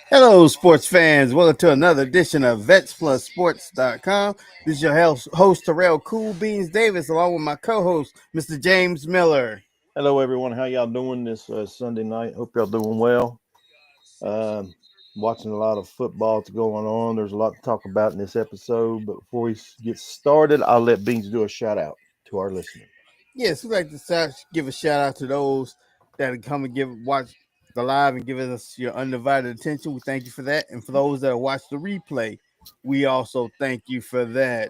Hello, sports fans. Welcome to another edition of VetsPlusSports.com. This is your host, Terrell Cool Beans Davis, along with my co-host, Mr. James Miller. Hello, everyone. How y'all doing this Sunday night? Hope y'all doing well. Watching a lot of football going on. There's a lot to talk about in this episode. But before we get started, I'll let Beans do a shout out to our listeners. Yes, we'd like to give a shout out to those that come and watch the live and give us your undivided attention. We thank you for that. And for those that watch the replay, we also thank you for that.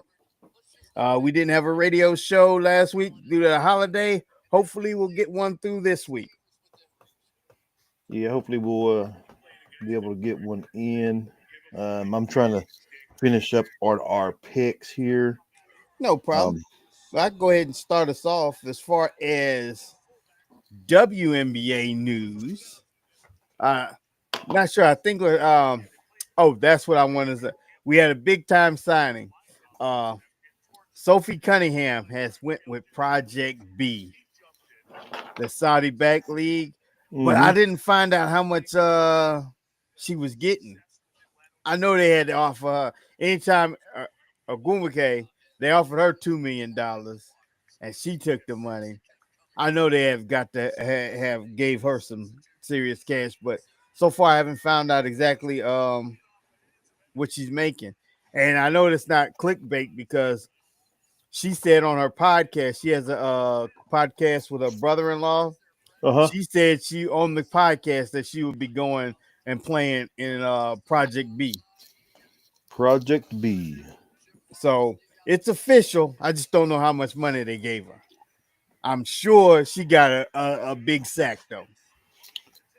We didn't have a radio show last week due to the holiday. Hopefully, we'll get one through this week. Yeah, hopefully we'll be able to get one in. I'm trying to finish up our picks here. No problem. I can go ahead and start us off as far as WNBA news. Not sure. I think that's what I wanted to say. We had a big time signing. Sophie Cunningham has went with Project B, the Saudi back league, but I didn't find out how much she was getting. I know they had to offer her anytime Ogwumike, they offered her $2 million, and she took the money. I know they have got to have gave her some serious cash, but so far I haven't found out exactly what she's making. And I know it's not clickbait because she said on her podcast, she has a podcast with her brother-in-law. She said she on the podcast that she would be going and playing in Project B. Project B. So it's official. I just don't know how much money they gave her. I'm sure she got a big sack though.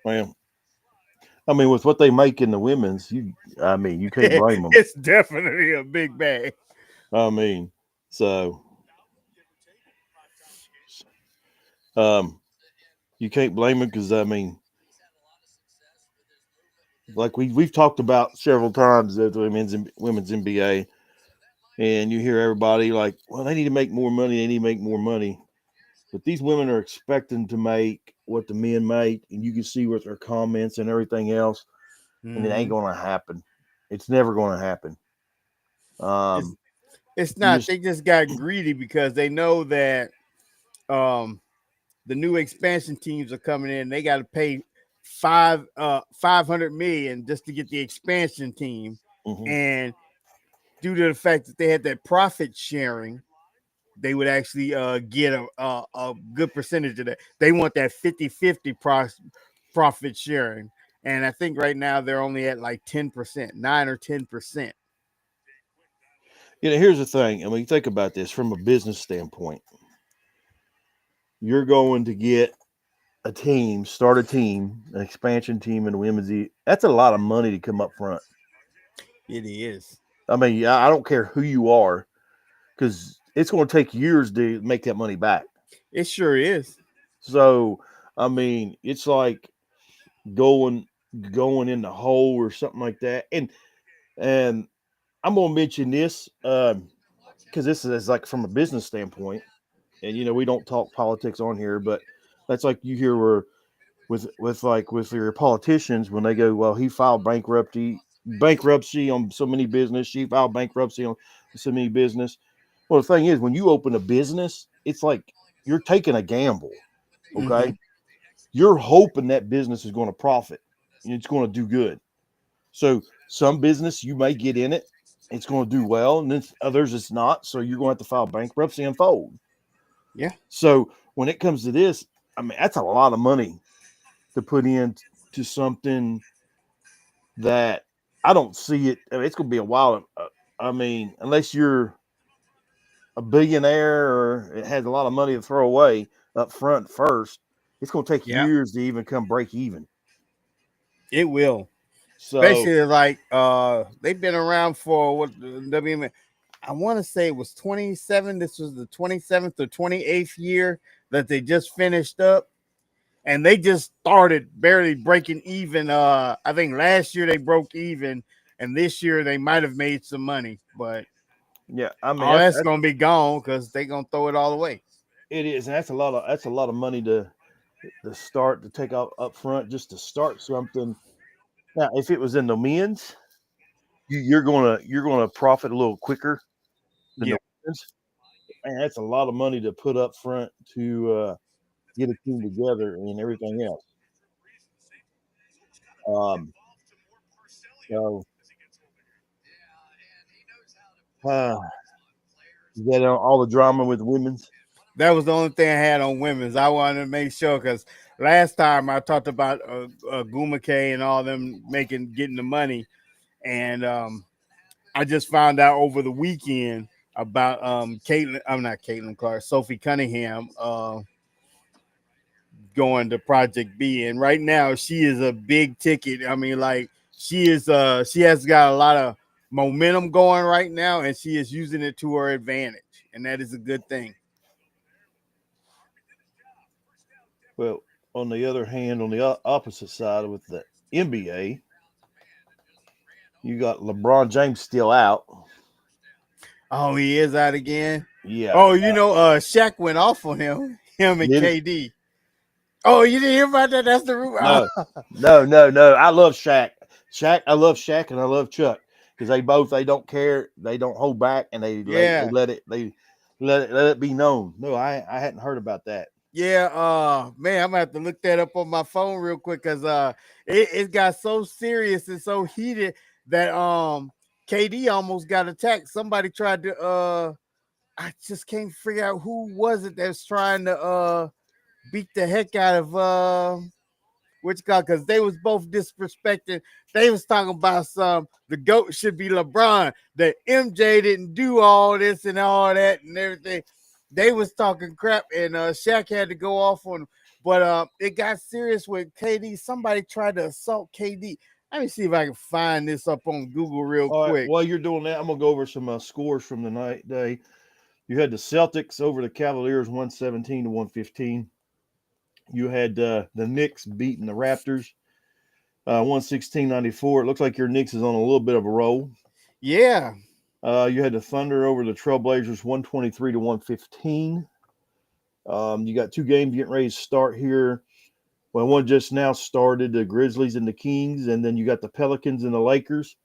Well, I mean, with what they make in the women's, you can't blame them. It's definitely a big bag. I mean, so you can't blame them because like we've talked about several times at the women's NBA, and you hear everybody like, well, they need to make more money. They need to make more money. But these women are expecting to make what the men make, and you can see with their comments and everything else, and it ain't going to happen. It's never going to happen. It's not. They just got greedy because they know that the new expansion teams are coming in. They got to pay $500 million just to get the expansion team, and due to the fact that they had that profit sharing, they would actually get a good percentage of that. They want that 50-50 profit sharing. And I think right now they're only at like 10%, 9 or 10%. Here's the thing. I mean, think about this from a business standpoint. You're going to get start a team, an expansion team in the women's. That's a lot of money to come up front. It is. I mean, I don't care who you are, because it's going to take years to make that money back. It sure is. So, I mean, it's like going in the hole or something like that. And I'm going to mention this because this is like from a business standpoint. And, we don't talk politics on here, but that's like you hear where with your politicians when they go, well, he filed bankruptcy on so many business. She filed bankruptcy on so many business. Well, the thing is, when you open a business, it's like you're taking a gamble. Okay. You're hoping that business is going to profit and it's going to do good. So some business you may get in it, it's going to do well, and then others it's not. So you're going to have to file bankruptcy and fold. Yeah. So when it comes to this, I mean, that's a lot of money to put into something that I don't see it. I mean, it's going to be a while. Unless you're a billionaire or it has a lot of money to throw away up front first, it's going to take years to even come break even. It will. So, especially like they've been around for what WNBA. I want to say it was 27. This was the 27th or 28th year that they just finished up, and they just started barely breaking even. I think last year they broke even, and this year they might have made some money, but Yeah, I mean all that's gonna be gone because they're gonna throw it all away. it is, and that's a lot of money to start to take out up front just to start something. Now, if it was in the men's, you're gonna profit a little quicker than Yeah, the women's. Man, that's a lot of money to put up front to get a team together and everything else. Um, so uh, you got all the drama with the women's. that was the only thing I had on women's. I wanted to make sure because last time I talked about Gumake and all them getting the money, and I just found out over the weekend about Caitlin. I'm not Caitlin Clark, Sophie Cunningham going to Project B, and right now she is a big ticket. I mean, like she has got a lot of momentum going right now, and she is using it to her advantage, and that is a good thing. Well, on the other hand, on the opposite side with the NBA, you got LeBron James still out. Oh, he is out again. Yeah, Oh, Shaq went off on him and did he? KD. Oh, you didn't hear about that? That's the rumor. No, no. I love Shaq. I love Shaq, and I love Chuck because they don't care, they don't hold back, and they Yeah, let it be known. No, I hadn't heard about that. yeah. Man, I'm gonna have to look that up on my phone real quick because it got so serious and so heated that KD almost got attacked. Somebody tried to I just can't figure out who was it that's trying to beat the heck out of which guy, because they was both disrespecting. They was talking about the GOAT should be LeBron, that MJ didn't do all this and all that and everything. They was talking crap, and Shaq had to go off on him. But it got serious with KD. Somebody tried to assault KD. Let me see if I can find this up on Google real All right, quick. while you're doing that, I'm gonna go over some scores from the night day. You had the Celtics over the Cavaliers, 117 to 115. You had the Knicks beating the Raptors, 116-94. It looks like your Knicks is on a little bit of a roll. Yeah. You had the Thunder over the Trailblazers, 123 to 115. You got two games getting ready to start here. Well, one just now started, the Grizzlies and the Kings, and then you got the Pelicans and the Lakers.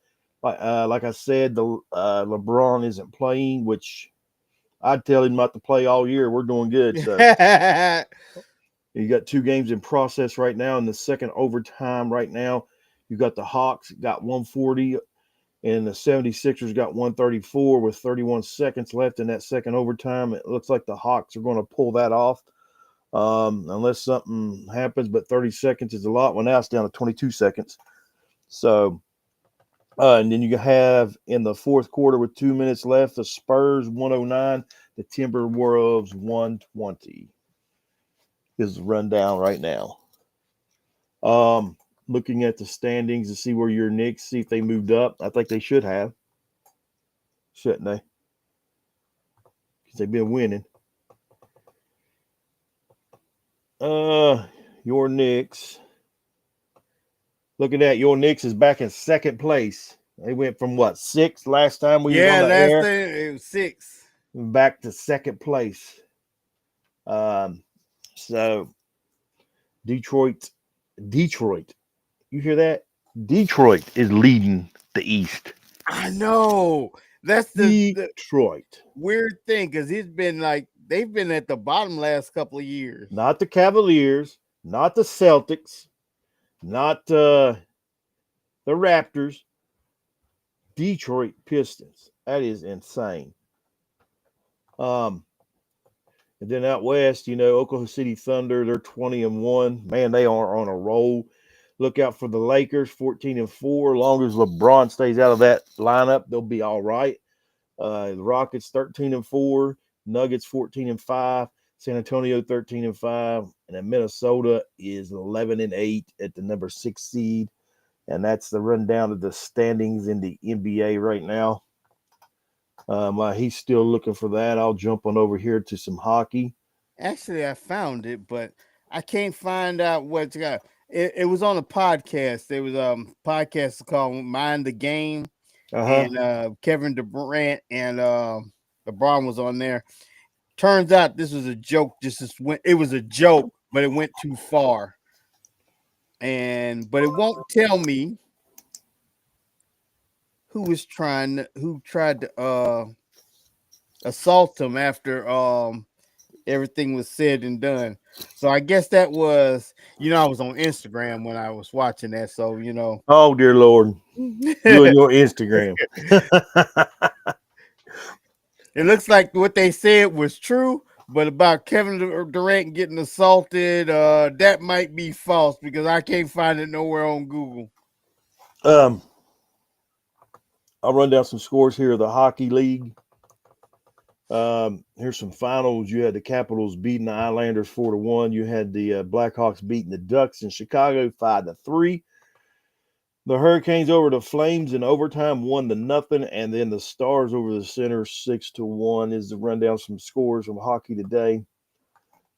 Like I said, the LeBron isn't playing, which I'd tell him not to play all year. We're doing good. So you got two games in process right now in the second overtime right now. You got the Hawks got 140 and the 76ers got 134 with 31 seconds left in that second overtime. It looks like the Hawks are going to pull that off unless something happens, but 30 seconds is a lot. Well, now it's down to 22 seconds. So, and then you have in the fourth quarter with 2 minutes left, the Spurs 109, the Timberwolves 120 is the rundown right now. Looking at the standings to see where your Knicks, see if they moved up. I think they should have, shouldn't they? Because they've been winning. Your Knicks. Look at that. Your Knicks is back in second place. They went from what, sixth last time we was on Yeah, the last air, thing it was 6. back to second place. So Detroit. You hear that? Detroit is leading the East. I know. That's the Detroit, weird thing because he's been like they've been at the bottom last couple of years. not the Cavaliers, not the Celtics, not the Raptors. Detroit Pistons. That is insane. And then out west, Oklahoma City Thunder, they're 20-1. Man, they are on a roll. Look out for the Lakers, 14-4. As long as LeBron stays out of that lineup, they'll be all right. The Rockets 13-4, Nuggets 14-5, San Antonio 13-5, and then Minnesota is 11-8 at the number 6 seed. And that's the rundown of the standings in the NBA right now. He's still looking for that. I'll jump on over here to some hockey. Actually, I found it, but I can't find out what's got. It was on a podcast. There was podcast called Mind the Game, Uh-huh. and Kevin Durant and LeBron was on there. Turns out this was a joke. It was a joke, but it went too far. But it won't tell me who tried to assault him after everything was said and done. So I guess that was, I was on Instagram when I was watching that. So, Oh dear Lord. You and your Instagram. it looks like what they said was true, but about Kevin Durant getting assaulted, that might be false because I can't find it nowhere on Google. I'll run down some scores here of the Hockey League. Here's some finals. You had the Capitals beating the Islanders 4-1. You had the Blackhawks beating the Ducks in Chicago 5-3. The Hurricanes over the Flames in overtime 1-0, and then the Stars over the Center 6-1 is the rundown some scores from hockey today.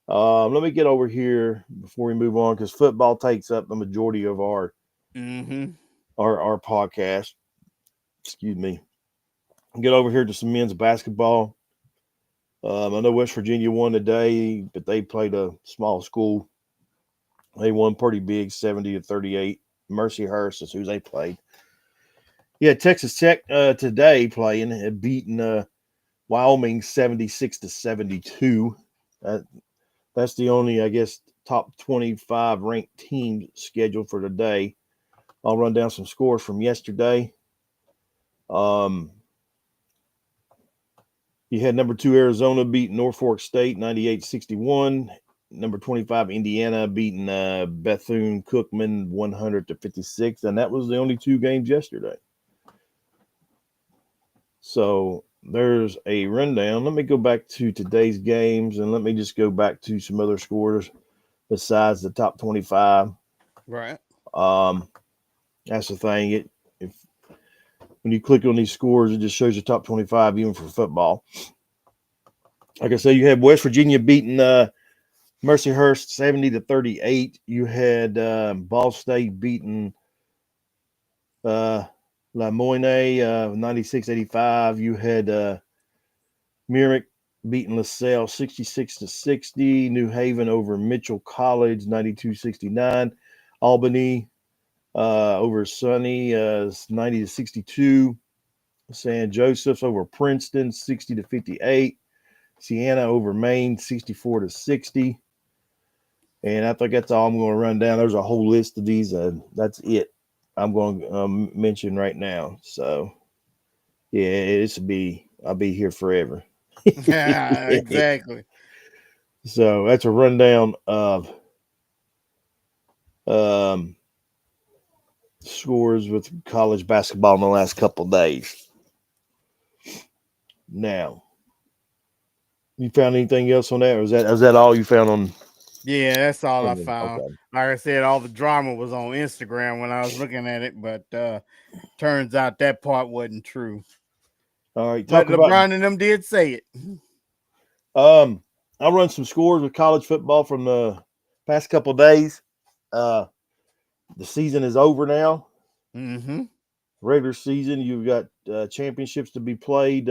Let me get over here before we move on because football takes up the majority of our our podcast. Excuse me. Get over here to some men's basketball. I know West Virginia won today, but they played a small school. They won pretty big, 70-38. Mercyhurst is who they played. Yeah, Texas Tech today playing had beaten Wyoming 76-72. That's the only, I guess, top 25 ranked team scheduled for today. I'll run down some scores from yesterday. You had number 2 Arizona beating Norfolk State 98-61. Number 25 Indiana beating Bethune-Cookman 100-56, and that was the only 2 games yesterday. So there's a rundown. Let me go back to today's games, and let me just go back to some other scores besides the top 25. Right. That's the thing. When you click on these scores, it just shows the top 25 even for football. Like I said, you had West Virginia beating Mercyhurst 70-38. You had Ball State beating La Moyne 96-85. You had Merrick beating LaSalle 66-60. New Haven over Mitchell College 92-69. Albany over Sunny 90-62. San Joseph's over Princeton 60-58. Siena over Maine 64-60. And I think that's all I'm going to run down. There's a whole list of these. That's it I'm going to mention right now. So, yeah, I'll be here forever. Yeah, exactly. So that's a rundown of scores with college basketball in the last couple of days. Now, you found anything else on that, or was that all you found on? Yeah, that's all I found. Okay. Like I said, all the drama was on Instagram when I was looking at it, but turns out that part wasn't true. All right, But LeBron and them did say it. I'll run some scores with college football from the past couple of days. The season is over now. Mm-hmm. Regular season, you've got championships to be played.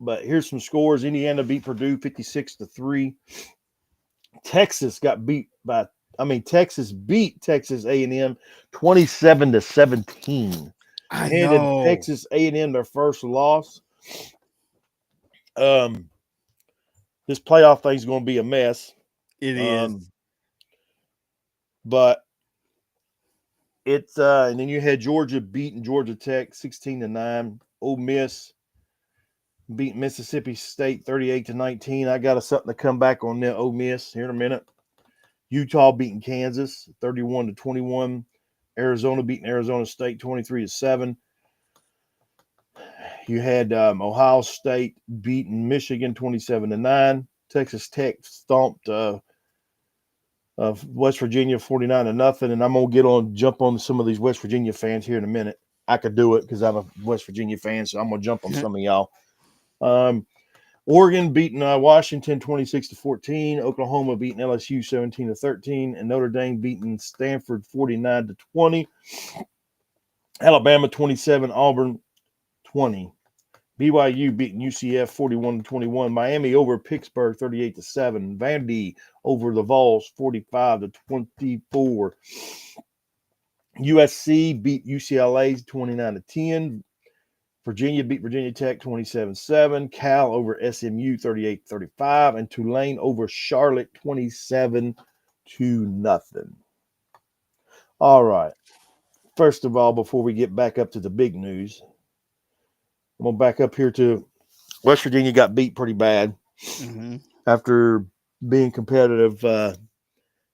But here's some scores. Indiana beat Purdue 56-3. Texas beat Texas A&M 27-17. Handed Texas A&M their first loss. This playoff thing's going to be a mess. It is. But it's and then you had Georgia beating Georgia Tech 16-9. Ole Miss beat Mississippi State 38-19. I got something to come back on there. Ole Miss here in a minute. Utah beating Kansas 31-21. Arizona beating Arizona State 23-7. You had Ohio State beating Michigan 27-9. Texas Tech stomped West Virginia 49-0. And I'm gonna jump on some of these West Virginia fans here in a minute. I could do it because I'm a West Virginia fan, so I'm gonna jump on some of y'all. Oregon beating Washington 26-14. Oklahoma beating LSU 17-13, and Notre Dame beating Stanford 49-20. Alabama 27, Auburn 20. BYU beating UCF 41-21. Miami over Pittsburgh 38-7. Vandy over the Vols 45-24. USC beat UCLA 29-10. Virginia beat Virginia Tech 27-7. Cal over SMU 38-35. And Tulane over Charlotte 27-0. All right. First of all, before we get back up to the big news, I'm going to back up here to West Virginia got beat pretty bad after being competitive for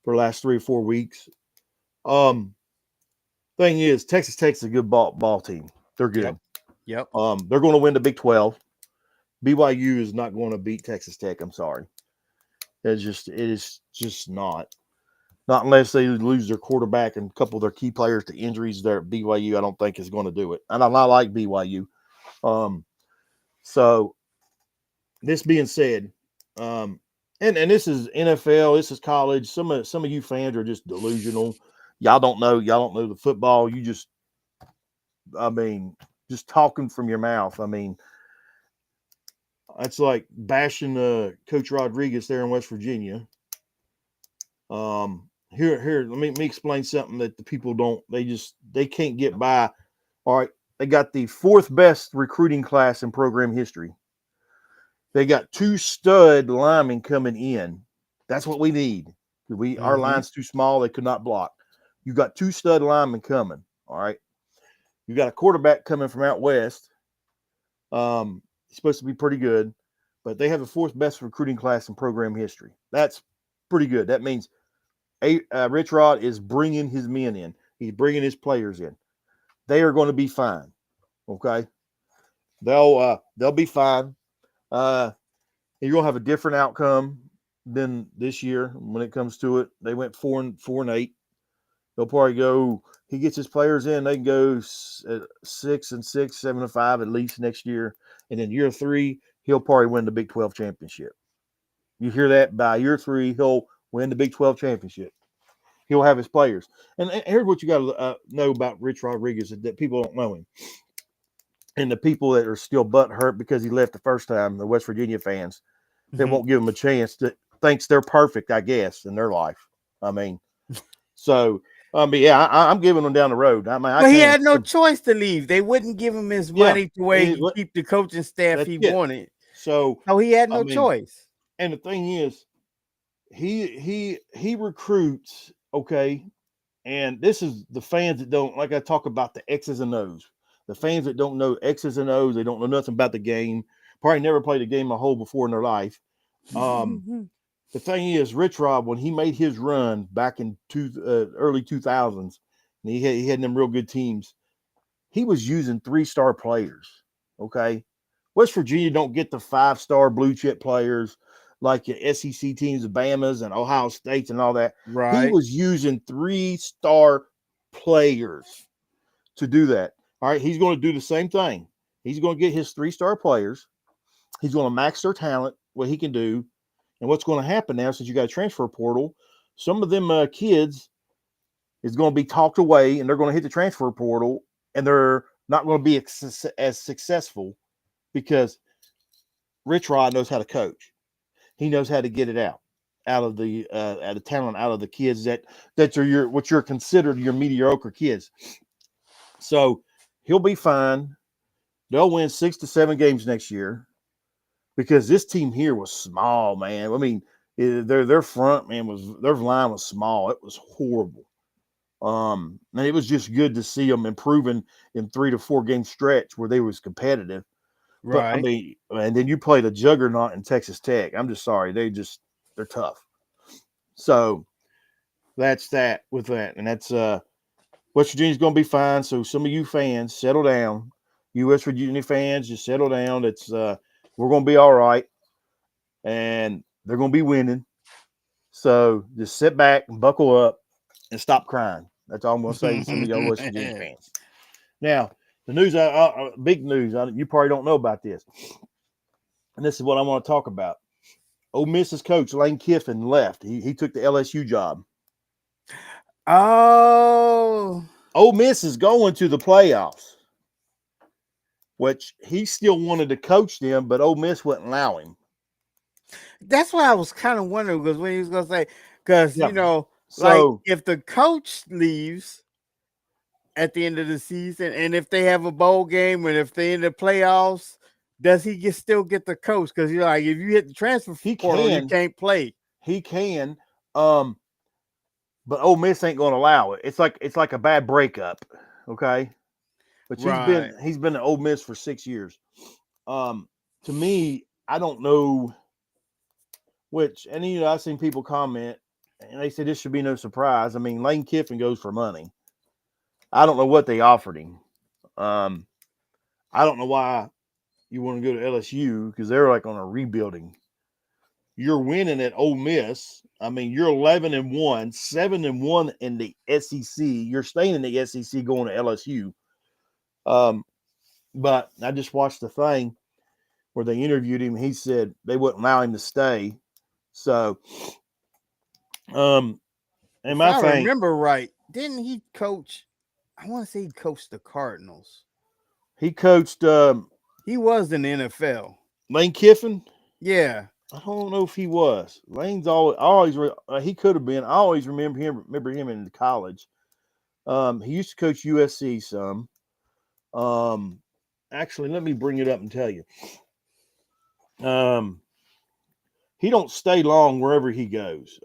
the last 3 or 4 weeks. Thing is, Texas Tech's a good ball team. They're good. Yep. They're going to win the Big 12. BYU is not going to beat Texas Tech. I'm sorry. It is just not. Not unless they lose their quarterback and a couple of their key players to injuries there at BYU, I don't think is going to do it. And I like BYU. So this being said, and this is NFL, this is college. Some of you fans are just delusional. Y'all don't know the football. You just talking from your mouth. I mean, that's like bashing Coach Rodriguez there in West Virginia. Here, let me explain something that the people don't. They can't get by. All right, they got the 4th best recruiting class in program history. They got 2 stud linemen coming in. That's what we need. Our line's too small. They could not block. You got 2 stud linemen coming. All right. You got a quarterback coming from out west. He's supposed to be pretty good, but they have the 4th best recruiting class in program history. That's pretty good. That means Rich Rod is bringing his men in. He's bringing his players in. They are going to be fine. Okay. They'll be fine. You're going to have a different outcome than this year when it comes to it. They went 4-8. They'll probably go. He gets his players in. They can go 6-6, 7-5 at least next year. And then year 3, he'll probably win the Big 12 championship. You hear that? By year 3, he'll win the Big 12 championship. He'll have his players. And here's what you got to know about Rich Rodriguez that people don't know him. And the people that are still butthurt because he left the first time, the West Virginia fans, that won't give him a chance, that thinks they're perfect, I guess, in their life. I mean, so, yeah, I'm giving them down the road. I mean, he had no choice to leave. They wouldn't give him his money to where he keep the coaching staff he wanted. So he had no choice. And the thing is, he recruits, okay, and this is the fans that don't, like I talk about the X's and O's. The fans that don't know X's and O's, they don't know nothing about the game, probably never played a game a whole before in their life. The thing is, Rich Rod, when he made his run back in early 2000s, and he had them real good teams, he was using 3-star players, okay? West Virginia don't get the 5-star blue chip players like your SEC teams, the Bamas and Ohio States and all that. Right. He was using 3-star players to do that. All right, he's going to do the same thing. He's going to get his 3-star players. He's going to max their talent, what he can do. And what's going to happen now, since you got a transfer portal, some of them kids is going to be talked away, and they're going to hit the transfer portal, and they're not going to be as successful because Rich Rod knows how to coach. He knows how to get it out of the talent, out of the kids that are what you're considered your mediocre kids. So he'll be fine. They'll win 6 to 7 games next year because this team here was small, man. I mean, their front man their line was small. It was horrible. And it was just good to see them improving in 3 to 4 game stretch where they was competitive. Right. But I mean, and then you played a juggernaut in Texas Tech. I'm just sorry. They're tough. So that's that with that. And that's West Virginia's going to be fine. So some of you fans, settle down. You West Virginia fans, just settle down. It's we're going to be all right. And they're going to be winning. So just sit back and buckle up and stop crying. That's all I'm going to say to some of y'all West Virginia fans. Now, the news, big news, you probably don't know about this. and this is what I want to talk about. Ole Miss's coach Lane Kiffin left. He took the LSU job. Oh, Ole Miss is going to the playoffs, which he still wanted to coach them, but Ole Miss wouldn't allow him. that's what I was kind of wondering because when he was gonna say, because Yeah. like So if the coach leaves at the end of the season, and if they have a bowl game, and if they in the playoffs, does he still get the coach? Because you're like, if you hit the transfer He portal, you can. can't play. he can, but Ole Miss ain't going to allow it. It's like a bad breakup, okay? But Right. he's been at Ole Miss for 6 years. To me, I don't know which, and I've seen people comment and they say this should be no surprise. I mean, Lane Kiffin goes for money. I don't know what they offered him. I don't know why you want to go to LSU because they're like on a rebuilding. You're winning at Ole Miss. I mean, you're 11-1, 7-1 in the SEC. You're staying in the SEC going to LSU. But I just watched the thing where they interviewed him. He said they wouldn't allow him to stay. So, and If my I thing, remember right, didn't he coach? I want to say he coached the Cardinals. he coached He was in the NFL. Lane Kiffin. Yeah. I don't know if he was. Lane's always he could have been. I always remember him in college. He used to coach USC some. Actually, let me bring it up and tell you. He don't stay long wherever he goes.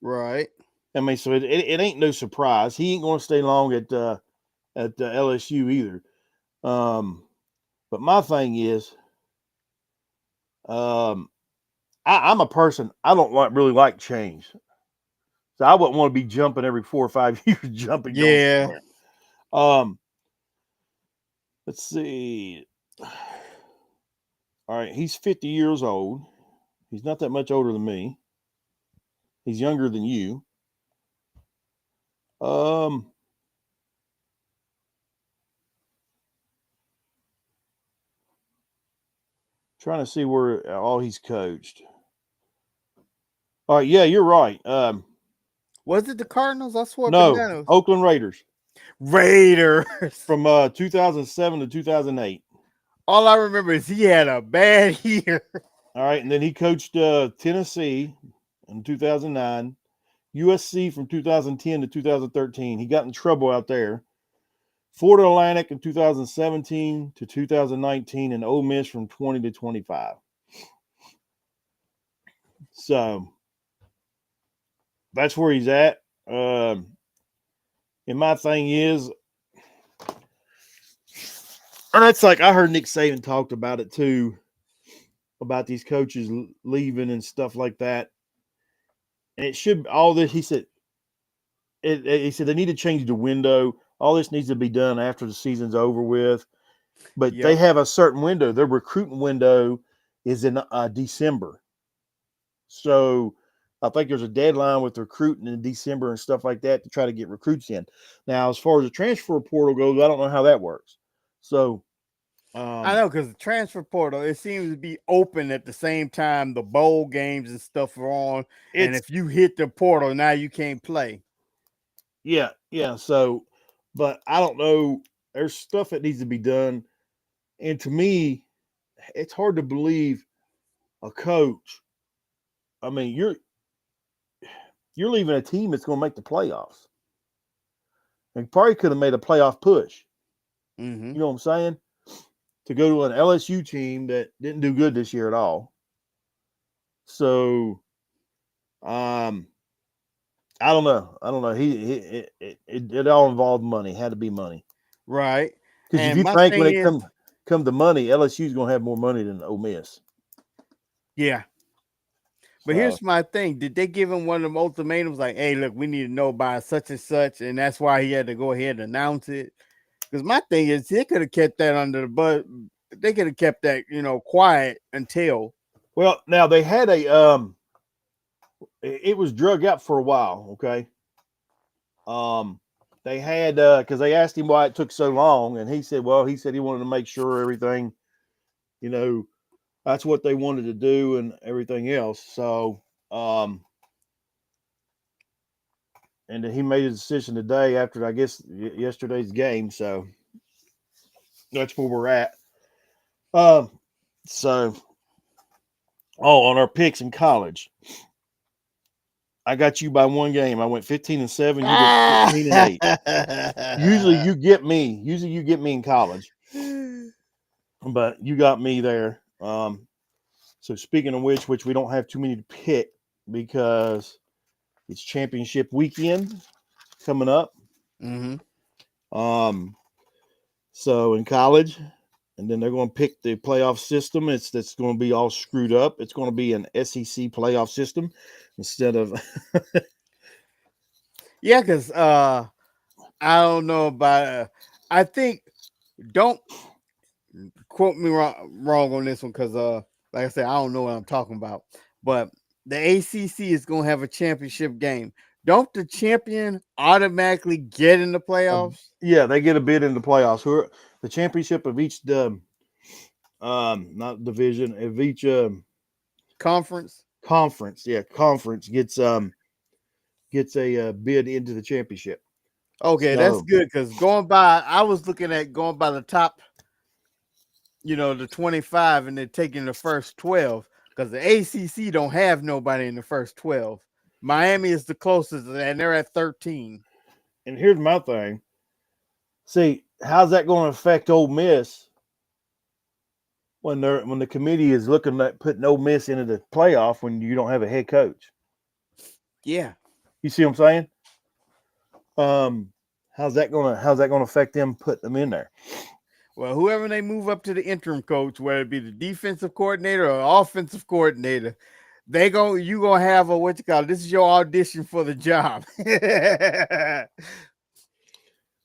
Right. I mean, so it ain't no surprise. He ain't going to stay long at LSU either. But my thing is, I'm a person, I don't really like change. So I wouldn't want to be jumping every 4 or 5 years, jumping going Yeah. somewhere. Let's see. All right, he's 50 years old. He's not that much older than me. He's younger than you. Trying to see where all he's coached. All right, yeah, you're right. Was it the Cardinals? I swore No, bananas. Oakland Raiders Raiders. from 2007 to 2008. All I remember is he had a bad year. All right, and then he coached Tennessee in 2009, USC from 2010 to 2013. He got in trouble out there. Florida Atlantic in 2017 to 2019, and Ole Miss from 20 to 25. So that's where he's at. And my thing is, and that's like I heard Nick Saban talked about it too, about these coaches leaving and stuff like that. And it should all this. He said, he said they need to change the window. All this needs to be done after the season's over with. But they Yep. have a certain window. Their recruiting window is in December. So I think there's a deadline with recruiting in December and stuff like that to try to get recruits in. Now, as far as the transfer portal goes, I don't know how that works. So I know because the transfer portal, it seems to be open at the same time the bowl games and stuff are on. And if you hit the portal, now you can't play. Yeah. So, but I don't know. There's stuff that needs to be done. And to me, it's hard to believe a coach. I mean, you're leaving a team that's going to make the playoffs. And probably could have made a playoff push. Mm-hmm. You know what I'm saying? To go to an LSU team that didn't do good this year at all. So, I don't know. It all involved money. It had to be money. Right. Because if And you my think when thing it is, come to money, LSU's going to have more money than Ole Miss. yeah. But So, here's my thing. Did they give him one of them ultimatums like, hey, look, we need to know by such and such, and that's why he had to go ahead and announce it? Because my thing is they could have kept that under the but they could have kept that, quiet until. well, now they had a it was drug out for a while, okay? They had because they asked him why it took so long, and he said he wanted to make sure everything, you know, that's what they wanted to do and everything else. So, and he made a decision today after, I guess, yesterday's game. So that's where we're at. So, on our picks in college, I got you by one game. I went 15-7. You went 15-8. Usually you get me. Usually you get me in college, but you got me there. So speaking of which we don't have too many to pick because it's championship weekend coming up. Mm-hmm. So in college, and then they're going to pick the playoff system. That's going to be all screwed up. It's going to be an SEC playoff system instead of Yeah, because I don't know about. I think don't quote me wrong on this one because like I said, I don't know what I'm talking about. But the ACC is going to have a championship game. Don't the champion automatically get in the playoffs? yeah, they get a bid in the playoffs. Who are the championship of each not division of each Conference. conference. Yeah, conference gets a bid into the championship. Okay, that's So, good because I was looking at going by the top, the 25 and then taking the first 12 because the ACC don't have nobody in the first 12. Miami is the closest and they're at 13. and here's my thing. See, how's that going to affect Ole Miss when the committee is looking at putting Ole Miss into the playoff when you don't have a head coach? Yeah. You see what I'm saying? How's that gonna affect them putting them in there? Well, whoever they move up to the interim coach, whether it be the defensive coordinator or offensive coordinator, you gonna have a this is your audition for the job.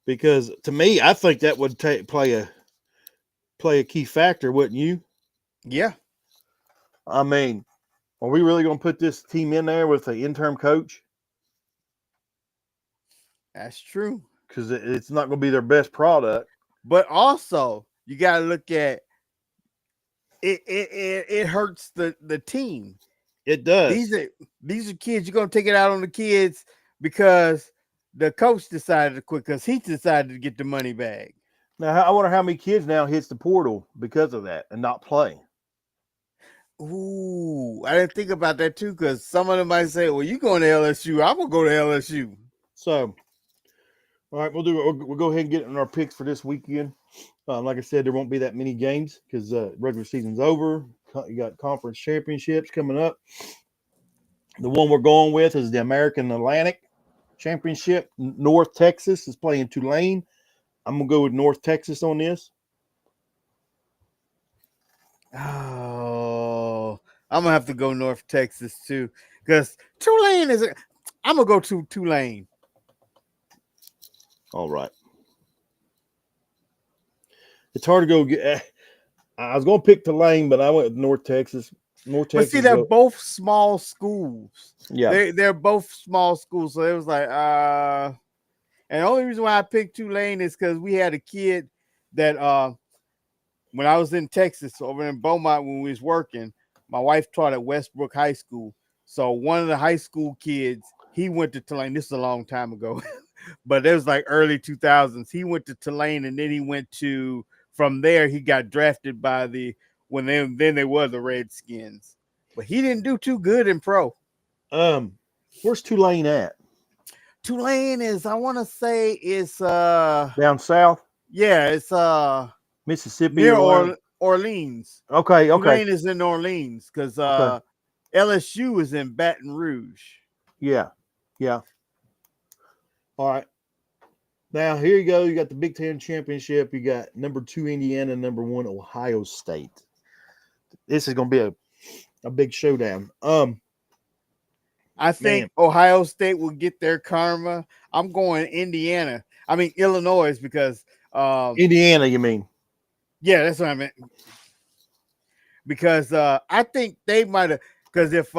Because to me, I think that would play a key factor, wouldn't you? Yeah. I mean, are we really going to put this team in there with an interim coach? That's true. Because it's not going to be their best product. But also, you got to look at it. It hurts the team. It does. These are kids. You're going to take it out on the kids because the coach decided to quit because he decided to get the money back. Now, I wonder how many kids now hits the portal because of that and not play. Ooh, I didn't think about that too because some of them might say, well, you going to LSU. I'm going to go to LSU. So, all right, we'll go ahead and get in our picks for this weekend. Like I said, there won't be that many games because regular season's over. You got conference championships coming up. The one we're going with is the American Atlantic Championship. North Texas is playing Tulane. I'm going to go with North Texas on this. Oh, I'm going to have to go North Texas too because Tulane I'm going to go to Tulane. All right. It's hard to go get. I was going to pick Tulane, but I went with North Texas. North Texas. But see, they're both small schools. Yeah. They're both small schools. So it was like, and the only reason why I picked Tulane is because we had a kid that when I was in Texas over in Beaumont when we was working, my wife taught at Westbrook High School. So one of the high school kids, he went to Tulane. This is a long time ago, but it was like early 2000s. He went to Tulane and then he went to, from there, he got drafted by then they were the Redskins. But he didn't do too good in pro. Where's Tulane at? Tulane is, I want to say it's down south. Yeah, it's Mississippi near Orleans. Okay. Tulane is in Orleans because LSU is in Baton Rouge. Yeah. All right. Now here you go. You got the Big Ten championship. You got number 2 Indiana, number 1 Ohio State. This is going to be a big showdown. I think Ohio State will get their karma. I'm going Illinois because Indiana, you mean? Yeah, that's what I meant. Because I think they might have, because if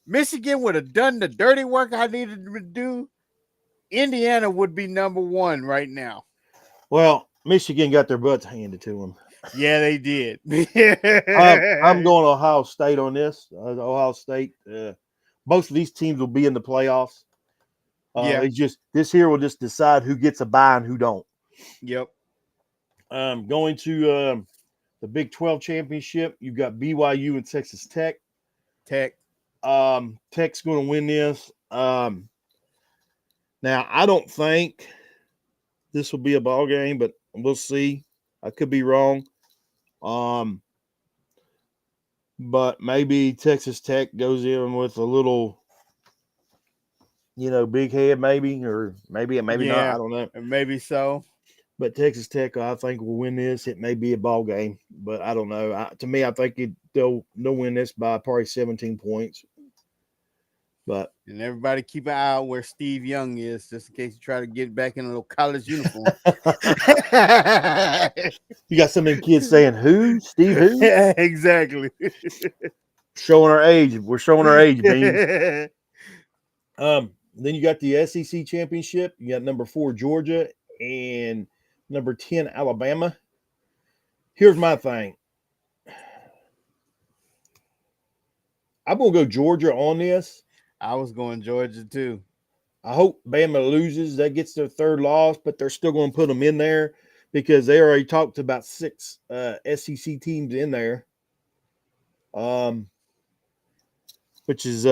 Michigan would have done the dirty work I needed to do, Indiana would be number 1 right now. Well, Michigan got their butts handed to them. Yeah, they did. I'm going Ohio State on this. Ohio State. Most of these teams will be in the playoffs. Yeah. It's just this here will just decide who gets a bye and who don't. Yep. Going to the Big 12 championship, you've got BYU and Texas Tech. Tech. Tech's going to win this. Now, I don't think this will be a ball game, but we'll see. I could be wrong. But maybe Texas Tech goes in with a little, big head, maybe, or maybe not. Yeah. I don't know. Maybe so. But Texas Tech, I think, will win this. It may be a ball game, but I don't know. To me, I think they'll win this by probably 17 points. But And everybody keep an eye out where Steve Young is, just in case you try to get back in a little college uniform. you got some of them kids saying, "Who? Steve who?" Exactly. Showing our age. We're showing our age, Beans. Then you got the SEC championship. You got number 4 Georgia and number 10 Alabama. Here's my thing. I'm gonna go Georgia on this. I was going Georgia too. I hope Bama loses. That gets their 3rd loss, but they're still going to put them in there because they already talked about 6 SEC teams in there, which is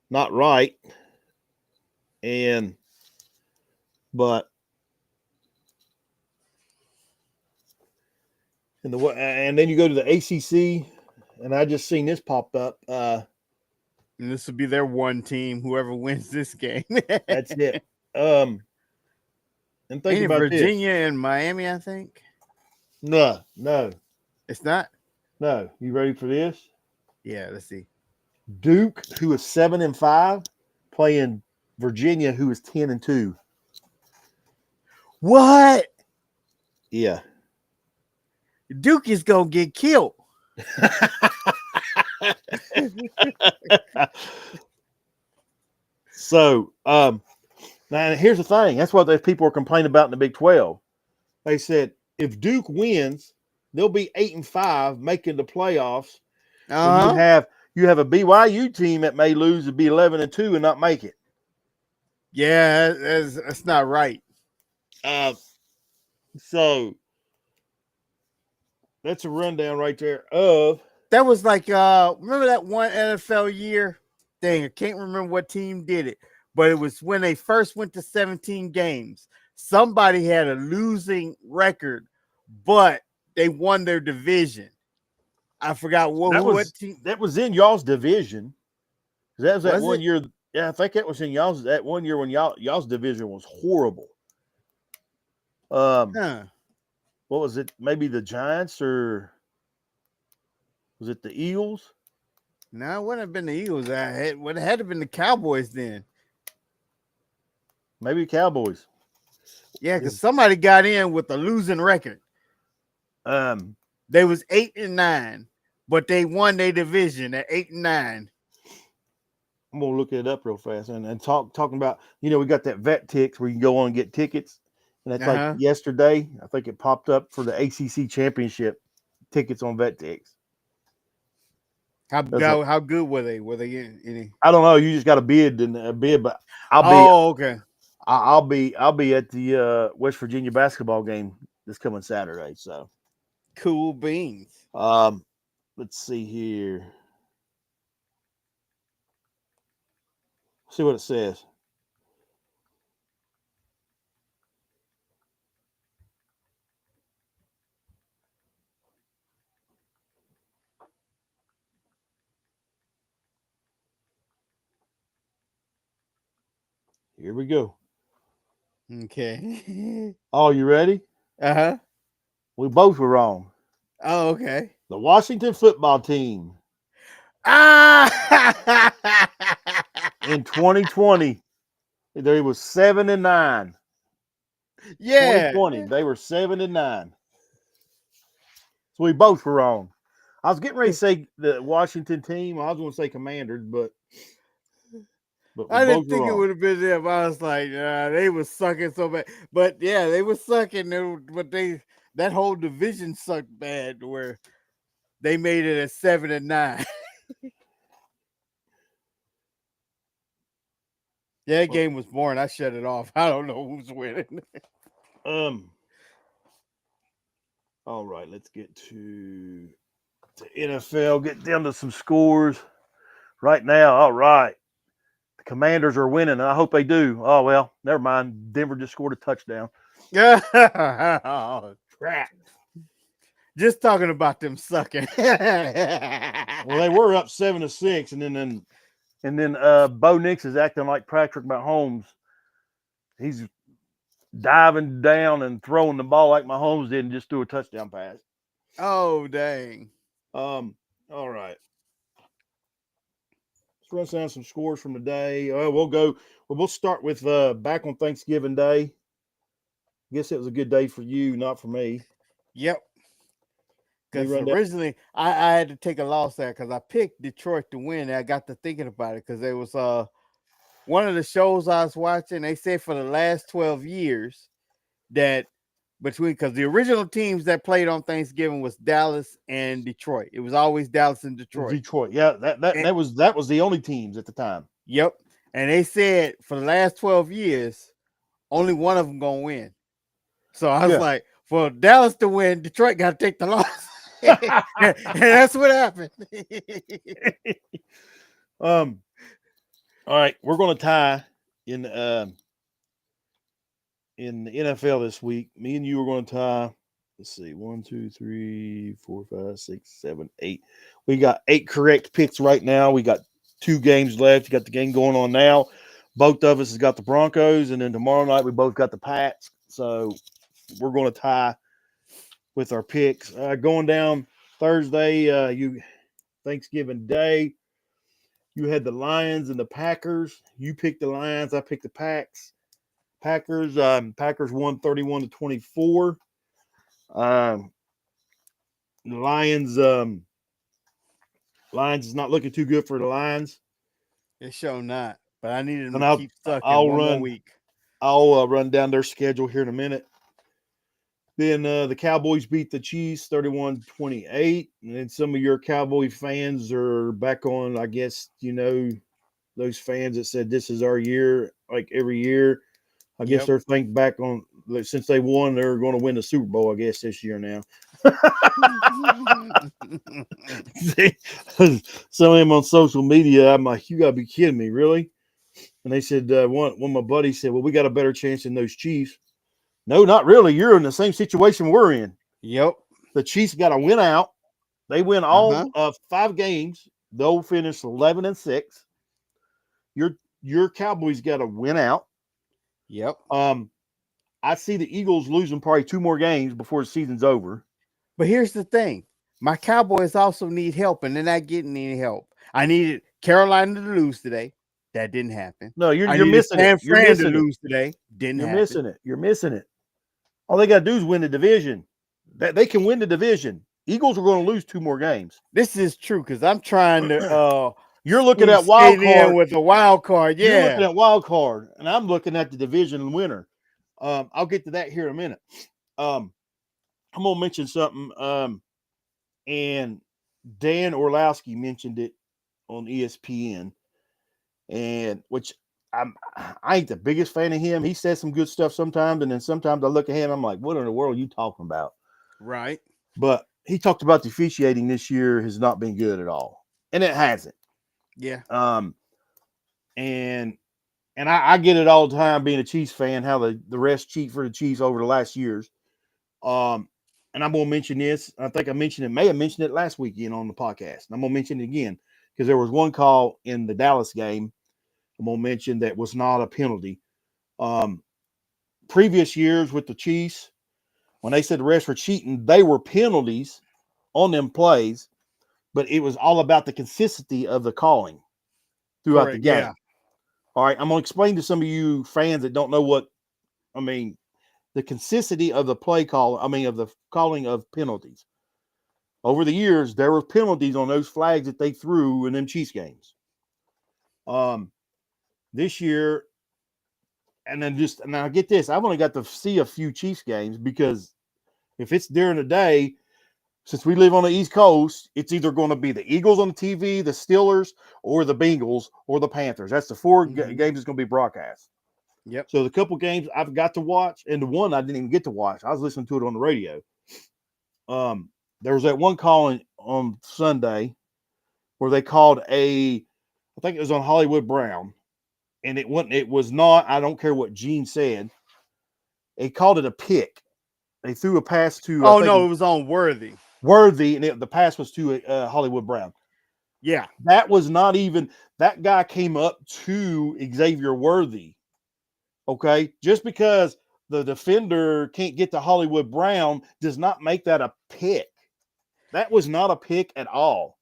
not right. And then you go to the ACC, and I just seen this pop up. And this will be their one team, whoever wins this game. That's it. And think about Virginia this. and Miami, I think. No. It's not? No. You ready for this? Yeah, let's see. Duke, who is 7-5, playing Virginia, who is 10-2. What? Yeah. Duke is gonna get killed. So, now here's the thing. That's what those people were complaining about in the Big 12. They said if Duke wins, they'll be 8-5, making the playoffs. Uh-huh. You have a BYU team that may lose to be 11-2 and not make it. Yeah, that's not right. So that's a rundown right there of. That was like remember that one NFL year? Dang, I can't remember what team did it, but it was when they first went to 17 games. Somebody had a losing record, but they won their division. I forgot what team. That was in y'all's division. That was that one it? year. Yeah, I think that was in y'all's that one year when y'all's division was horrible. What was it? Maybe the Giants, or was it the Eagles? No, it wouldn't have been the Eagles. It would have had to have been the Cowboys then. Maybe Cowboys. Yeah, because somebody got in with a losing record. They was 8-9, but they won their division at 8-9. I'm gonna look it up real fast and talking about, we got that VetTix where you can go on and get tickets, and that's like yesterday. I think it popped up for the ACC championship tickets on VetTix. How good were they? Were they in any? I don't know. You just got to bid but okay. I'll be at the West Virginia basketball game this coming Saturday. So cool beans. Let's see here. See what it says. Here we go. Okay. Oh, you ready? Uh-huh. We both were wrong. Oh, okay. The Washington football team. In 2020, they was 7-9. Yeah. 2020, they were 7-9. So we both were wrong. I was getting ready to say the Washington team. I was going to say Commanders, but I didn't think it would have been them. I was like, they were sucking so bad. But yeah, they were sucking. But they that whole division sucked bad where they made it at 7-9. Yeah, that game was boring. I shut it off. I don't know who's winning. All right, let's get to the NFL. Get down to some scores right now. All right, the Commanders are winning. I hope they do. Oh well, never mind. Denver just scored a touchdown. Oh, Crap. just talking about them sucking. Well, they were up 7-6, and then Bo Nix is acting like Patrick Mahomes. He's diving down and throwing the ball like Mahomes did, and just threw a touchdown pass. Oh dang! All right. Let's run down some scores from the day. We'll start with back on Thanksgiving Day. I guess it was a good day for you, not for me. Yep. Because originally I had to take a loss there because I picked Detroit to win. And I got to thinking about it because it was one of the shows I was watching. They said for the last 12 years that because the original teams that played on Thanksgiving was Dallas and Detroit. It was always Dallas and Detroit. Detroit, yeah, that was the only teams at the time. Yep. And they said for the last 12 years, only one of them gonna win. So I was like, for Dallas to win, Detroit got to take the loss. And that's what happened. All right, we're going to tie in the NFL this week. Me and you are going to tie. Let's see, 1, 2, 3, 4, 5, 6, 7, 8. We got 8 correct picks right now. We got 2 games left. You got the game going on now. Both of us has got the Broncos, and then tomorrow night we both got the Pats. So we're going to tie with our picks. Going down Thursday, Thanksgiving Day, you had the Lions and the Packers. You picked the Lions. I picked the Packers. Packers won 31-24. The Lions is not looking too good for the Lions. It's sure not. But I needed them to keep sucking one more week. I'll run down their schedule here in a minute. Then the Cowboys beat the Chiefs 31-28. And then some of your Cowboy fans are back on, I guess, those fans that said this is our year, like every year. I guess they're thinking back on, since they won, they're going to win the Super Bowl, I guess, this year now. Some of them on social media, I'm like, you got to be kidding me, really? And they said, one of my buddies said, well, we got a better chance than those Chiefs. No, not really. You're in the same situation we're in. Yep. The Chiefs got to win out. They win all 5 games. They'll finish 11-6. Your Cowboys got to win out. Yep. I see the Eagles losing probably 2 more games before the season's over. But here's the thing. My Cowboys also need help, and they're not getting any help. I needed Carolina to lose today. That didn't happen. No, you're missing it. You're missing to lose today. Didn't happen. You're missing it. All they got to do is win the division. They can win the division. Eagles are going to lose 2 more games. This is true because I'm trying to. You're looking at wild card with the wild card. Yeah, you're looking at wild card, and I'm looking at the division winner. I'll get to that here in a minute. I'm gonna mention something. And Dan Orlowski mentioned it on ESPN, and which I ain't the biggest fan of him. He says some good stuff sometimes, and then sometimes I look at him, I'm like, what in the world are you talking about? Right. But he talked about the officiating this year has not been good at all. And it hasn't. Yeah. And I get it all the time being a Chiefs fan, how the refs cheat for the Chiefs over the last years. And I'm going to mention this. I think I may have mentioned it last weekend on the podcast. And I'm going to mention it again because there was one call in the Dallas game I'm going to mention that was not a penalty. Previous years with the Chiefs, when they said the refs were cheating, they were penalties on them plays, but it was all about the consistency of the calling throughout the game. Yeah. All right, I'm going to explain to some of you fans that don't know the consistency of the play call, of the calling of penalties. Over the years, there were penalties on those flags that they threw in them Chiefs games. This year, and now get this, I've only got to see a few Chiefs games because If it's during the day, since we live on the East Coast, it's either going to be the Eagles on the TV, the Steelers, or the Bengals, or the Panthers. That's the 4 games that's going to be broadcast. Yep. So the couple games I've got to watch, and the one I didn't even get to watch, I was listening to it on the radio. There was that one call on Sunday where they called I think it was on Hollywood Brown, and it was not, I don't care what Gene said, they called it a pick. They threw a pass to, Oh no, it was on Worthy. Worthy, and the pass was to Hollywood Brown. Yeah. That was not even, that guy came up to Xavier Worthy. Okay. Just because the defender can't get to Hollywood Brown does not make that a pick. That was not a pick at all.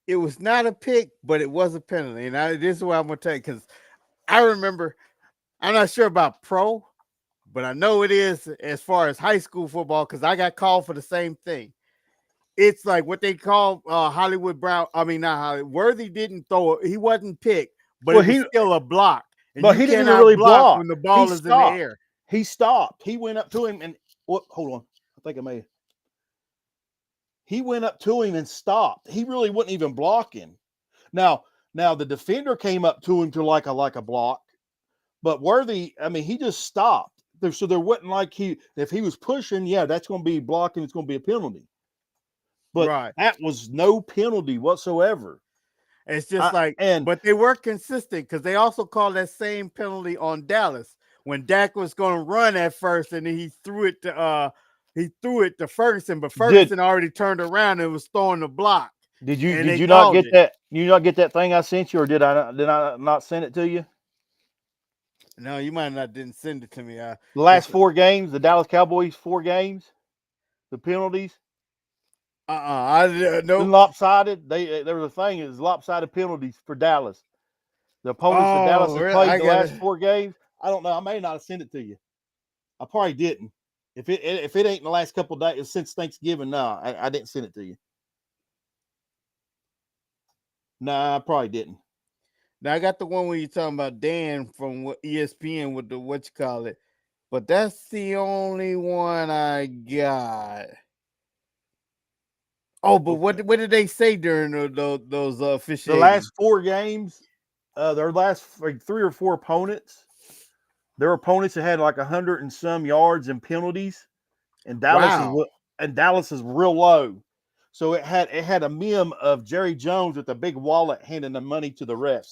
It was not a pick, but it was a penalty. And this is what I'm going to tell you, because I remember, I'm not sure about pro, but I know it is as far as high school football, because I got called for the same thing. It's like what they call Hollywood Brown. I mean, not Hollywood. Worthy didn't throw it. He wasn't picked, but it was still a block. And but he didn't really block when the ball is in the air. He stopped. He went up to him and hold on. I think I may. He went up to him and stopped. He really wasn't even blocking. Now the defender came up to him to like a block, but Worthy, I mean, he just stopped. So there wasn't like if he was pushing, yeah, that's going to be blocking. It's going to be a penalty. But that was no penalty whatsoever. It's just but they were consistent because they also called that same penalty on Dallas when Dak was going to run at first, and then he threw it to Ferguson, but Ferguson already turned around and was throwing the block. Did you not get that? You not get that thing I sent you, or did I not send it to you? No, you might not didn't send it to me. The last 4 games, the Dallas Cowboys 4 games, the penalties. No. Lopsided. There was a thing. It was lopsided penalties for Dallas. The opponents that Dallas has played the last 4 games. I don't know. I may not have sent it to you. I probably didn't. If it ain't in the last couple of days since Thanksgiving, no, I didn't send it to you. Nah, I probably didn't. Now I got the one where you're talking about Dan from ESPN with the but that's the only one I got. Oh, but what did they say during those officiating? The last 4 games, their last 3 or 4 opponents, their opponents that had like 100 and some yards and penalties, and Dallas is real low. So it had a meme of Jerry Jones with a big wallet handing the money to the refs.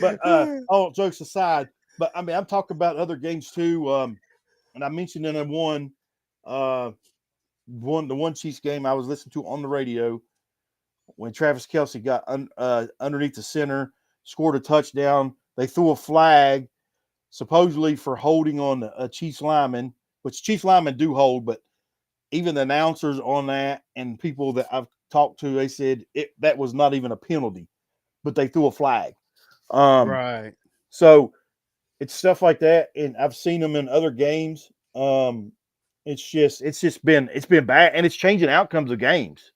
But all jokes aside, but I mean, I'm talking about other games too. And I mentioned in the one Chiefs game I was listening to on the radio when Travis Kelce got underneath the center, scored a touchdown. They threw a flag, supposedly for holding on a Chiefs lineman, which Chiefs linemen do hold, but even the announcers on that and people that I've talked to, they said that was not even a penalty, but they threw a flag. Right. So it's stuff like that, and I've seen them in other games. It's been bad, and it's changing outcomes of games.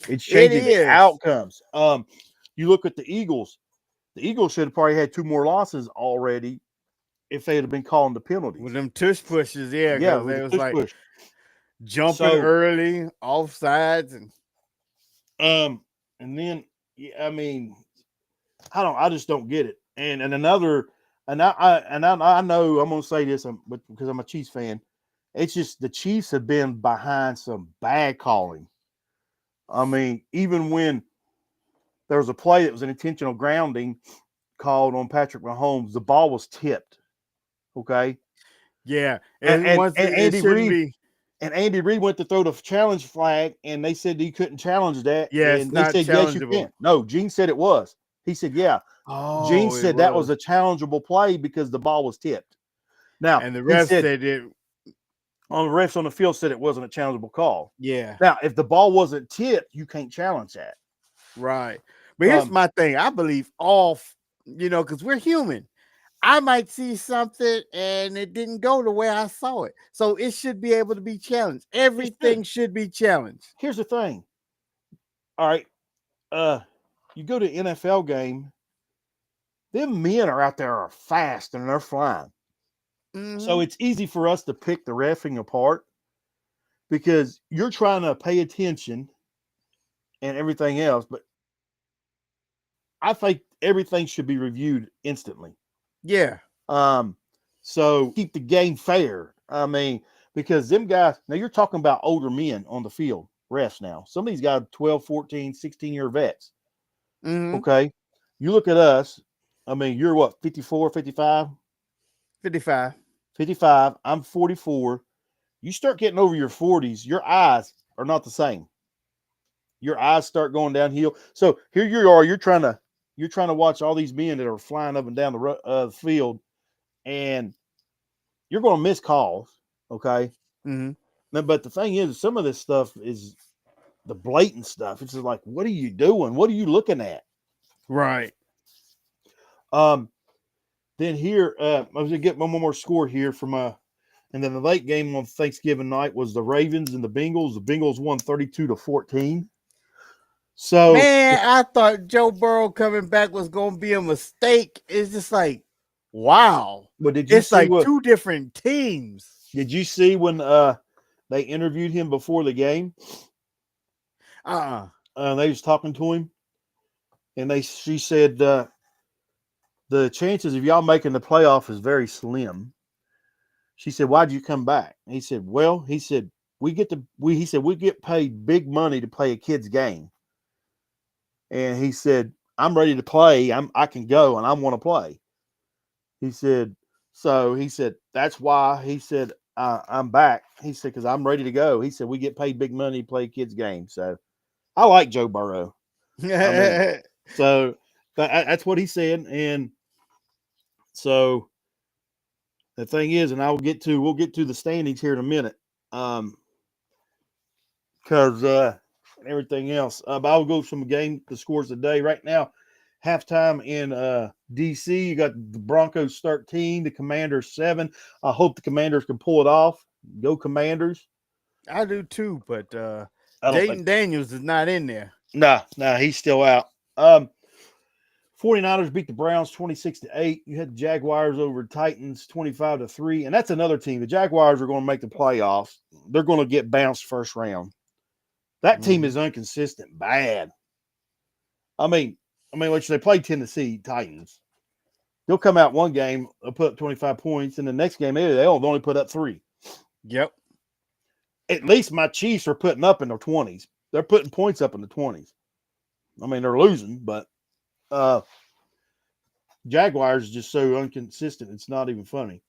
It's changing the outcomes. You look at the Eagles. The Eagles should have probably had 2 more losses already if they had been calling the penalties. With them tush pushes, yeah, it was like jumping early, offsides, and then I mean, I just don't get it. And another. And I know I'm going to say this because I'm a Chiefs fan. It's just the Chiefs have been behind some bad calling. I mean, even when there was a play that was an intentional grounding called on Patrick Mahomes, the ball was tipped. Okay. Yeah. And Andy Reid went to throw the challenge flag, and they said he couldn't challenge that. Yeah, and they said, yes, you can. No, Gene said it was. He said, yeah. Oh, Gene said that was a challengeable play because the ball was tipped. Now, and the refs said it. On the refs on the field said it wasn't a challengeable call. Yeah. Now, if the ball wasn't tipped, you can't challenge that. Right. But here's my thing. I believe because we're human. I might see something and it didn't go the way I saw it. So it should be able to be challenged. Everything should be challenged. Here's the thing. All right. You go to an NFL game, them men are out there are fast and they're flying. So it's easy for us to pick the reffing apart because you're trying to pay attention and everything else. But I think everything should be reviewed instantly. Yeah. So keep the game fair. I mean, because them guys, now you're talking about older men on the field, refs now. Some of these guys, 12, 14, 16-year vets. Okay. You look at us. I mean, you're what, 54, 55? 55. 55. I'm 44. You start getting over your 40s, your eyes are not the same. Your eyes start going downhill. So here you are. You're trying to watch all these men that are flying up and down the field, and you're going to miss calls. Okay. But the thing is, some of this stuff is the blatant stuff. It's just like, what are you doing? What are you looking at? Right. Then here, I was gonna get one more score here from and then the late game on Thanksgiving night was the Ravens and the Bengals. The Bengals won 32-14. So man, I thought Joe Burrow coming back was gonna be a mistake. It's just like, wow. But did you it's see like two different teams. Did you see when they interviewed him before the game? They was talking to him, and she said the chances of y'all making the playoff is very slim. She said, "Why'd you come back?" He said, "Well," he said, we get paid big money to play a kid's game." And he said, "I'm ready to play. I can go and I want to play." He said, "That's why," he said, "I'm back." He said, "Because I'm ready to go." He said, "We get paid big money to play a kid's game." So I like Joe Burrow. So that's what he said. And so the thing is, and we'll get to the standings here in a minute. Because everything else. But I'll go from the scores today. Right now, halftime in DC, you got the Broncos 13, the Commanders 7. I hope the Commanders can pull it off. Go Commanders. I do too, but Jaden Daniels is not in there. Nah, he's still out. 49ers beat the Browns 26-8. You had the Jaguars over Titans 25-3. And that's another team. The Jaguars are going to make the playoffs. They're going to get bounced first round. That team is inconsistent, bad. I mean, which they play Tennessee Titans. They'll come out one game, they'll put up 25 points, and the next game they'll only put up 3. Yep. At least my Chiefs are putting up in their 20s. They're putting points up in the 20s. I mean, they're losing, but Jaguars is just so inconsistent. It's not even funny.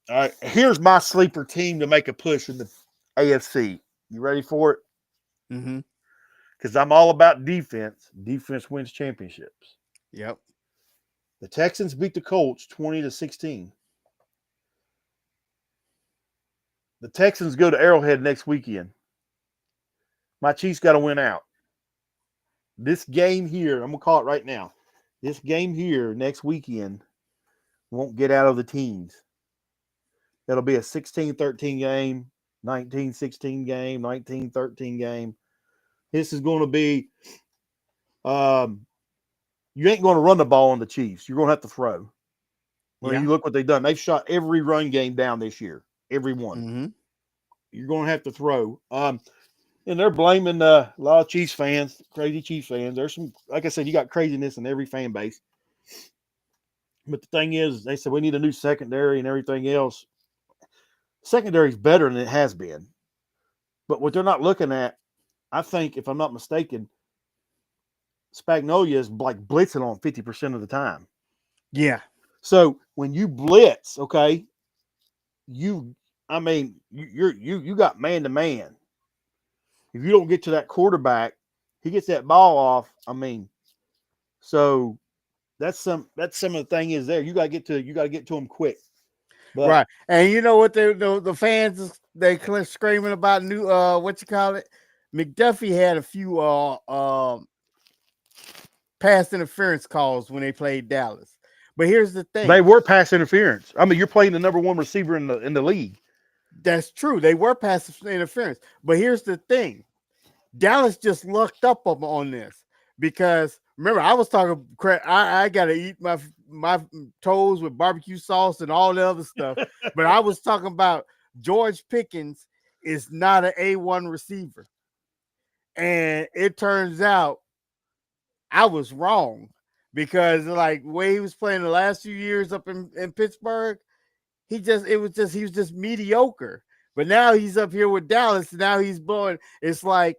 All right, here's my sleeper team to make a push in the AFC. You ready for it? Because I'm all about defense. Defense wins championships. Yep. The Texans beat the Colts 20-16. The Texans go to Arrowhead next weekend. My Chiefs got to win out. This game here, I'm going to call it right now. This game here next weekend won't get out of the teens. It'll be a 16-13 game, 19-16 game, 19-13 game. This is going to be you ain't going to run the ball on the Chiefs. You're going to have to throw. Well, you look what they've done. They've shot every run game down this year. Every one. You're going to have to throw. And they're blaming a lot of Chiefs fans, crazy Chiefs fans. There's some, like I said, you got craziness in every fan base. But the thing is, they said we need a new secondary and everything else. Secondary is better than it has been. But what they're not looking at, I think, if I'm not mistaken, Spagnuolo is like blitzing on 50% of the time. Yeah. So when you blitz, okay, you got man to man. If you don't get to that quarterback, he gets that ball off. So that's some of the thing is there. You got to get to him quick. But, right. And you know what the fans they screaming about new McDuffie had a few pass interference calls when they played Dallas. But here's the thing. They were pass interference. You're playing the number one receiver in the league. That's true. They were pass interference. But here's the thing. Dallas just lucked up on this because Remember, I was talking crap. I gotta eat my toes with barbecue sauce and all the other stuff. But I was talking about George Pickens is not an A1 receiver. And it turns out I was wrong because like the way he was playing the last few years up in Pittsburgh, he was just mediocre. But now he's up here with Dallas. And now he's blowing. It's like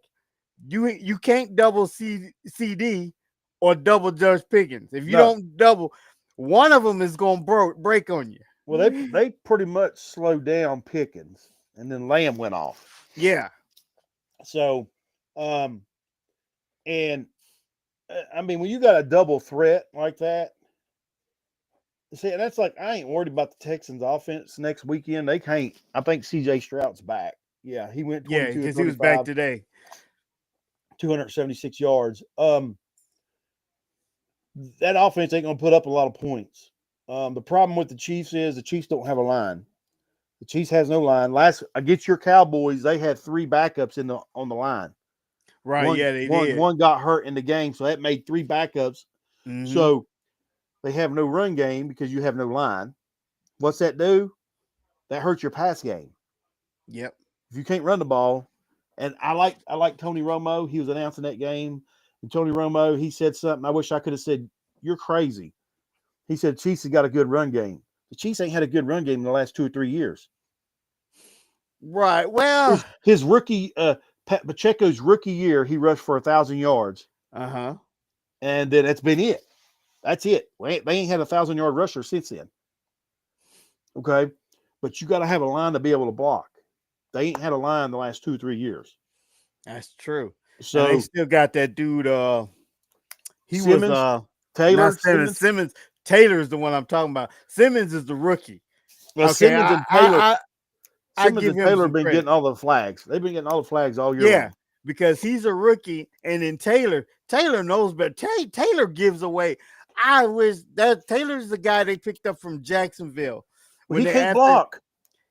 you can't double CD or double Judge Pickens. If you don't double, one of them is gonna break on you. Well, they pretty much slowed down Pickens, and then Lamb went off. Yeah. So, and I mean, when you got a double threat like that, see, that's like I ain't worried about the Texans' offense next weekend. They can't. I think C.J. Stroud's back. Yeah, he went 22 because he was back today. 276 yards. That offense ain't gonna put up a lot of points. The problem with the Chiefs is the Chiefs don't have a line. The Chiefs has no line. Against your Cowboys, they had 3 backups on the line. Right? They did. One got hurt in the game, so that made 3 backups. Mm-hmm. So they have no run game because you have no line. What's that do? That hurts your pass game. Yep. If you can't run the ball, and I like Tony Romo. He was announcing that game, and Tony Romo, he said something. I wish I could have said, "You're crazy." He said, "Chiefs have got a good run game." The Chiefs ain't had a good run game in the last 2 or 3 years. Right. Well, his rookie, Pacheco's rookie year, he rushed for 1,000 yards. And then that's been it. That's it. They ain't had 1,000-yard rusher since then. Okay, but you got to have a line to be able to block. They ain't had a line the last 2 or 3 years. That's true. So and they still got that dude. Simmons, Taylor. Simmons. Taylor's the one I'm talking about. Simmons is the rookie. Well, okay, Simmons and Taylor. Simmons and Taylor have been getting all the flags. They've been getting all the flags all year. Yeah, long. Because he's a rookie, and then Taylor knows better. Taylor gives away. I wish that Taylor's the guy they picked up from Jacksonville. Well, he can't block.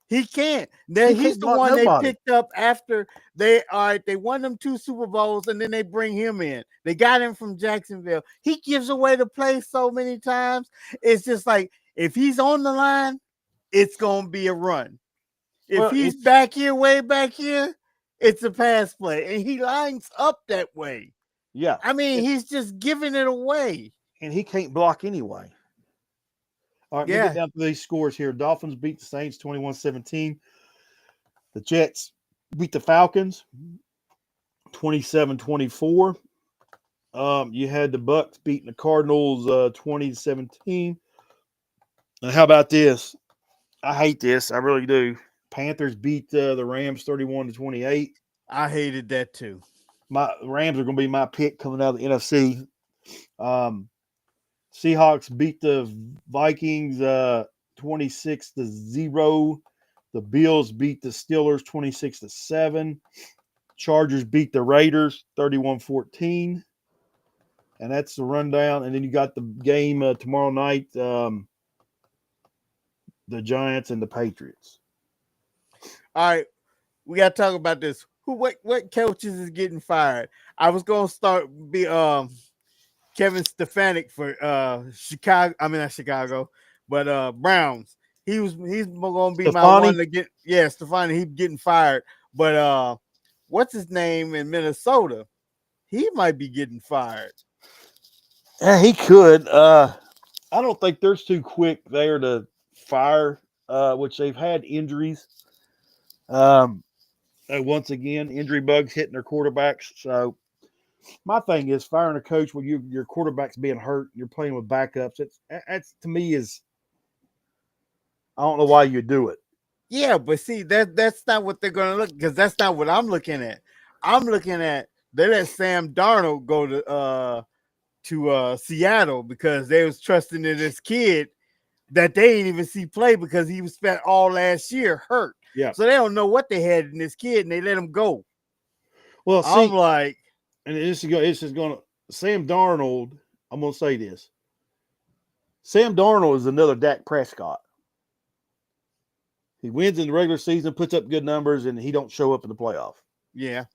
He can't. He's the one they picked up after they won them 2 Super Bowls, and then they bring him in. They got him from Jacksonville. He gives away the play so many times. It's just like if he's on the line, it's gonna be a run. If he's back here, way back here, it's a pass play, and he lines up that way. Yeah, I mean, he's just giving it away, and he can't block anyway. All right, let me get down to these scores here. Dolphins beat the Saints 21-17. The Jets beat the Falcons 27-24. You had the Bucks beating the Cardinals 20-17. And how about this? I hate this. I really do. Panthers beat the Rams 31-28. I hated that too. My Rams are going to be my pick coming out of the NFC. Seahawks beat the Vikings 26-0. The Bills beat the Steelers 26-7. Chargers beat the Raiders 31-14. And that's the rundown. And then you got the game tomorrow night, the Giants and the Patriots. All right, we got to talk about this. What coaches is getting fired? I was going to start Kevin Stefanski for Chicago. I mean not Chicago, but Browns. He's going to be my one to get. Yeah, Stefanski. He's getting fired. But what's his name in Minnesota? He might be getting fired. Yeah, he could. I don't think they're too quick there to fire. Which they've had injuries. Once again, injury bugs hitting their quarterbacks. So my thing is firing a coach when your quarterback's being hurt, and you're playing with backups. That's to me is I don't know why you do it. Yeah, but see that's not what they're going to look because that's not what I'm looking at. I'm looking at they let Sam Darnold go to Seattle because they was trusting in this kid that they didn't even see play because he was spent all last year hurt. Yeah. So they don't know what they had in this kid, and they let him go. Well, see, I'm like, and this is going to Sam Darnold. I'm going to say this. Sam Darnold is another Dak Prescott. He wins in the regular season, puts up good numbers, and he don't show up in the playoff. Yeah.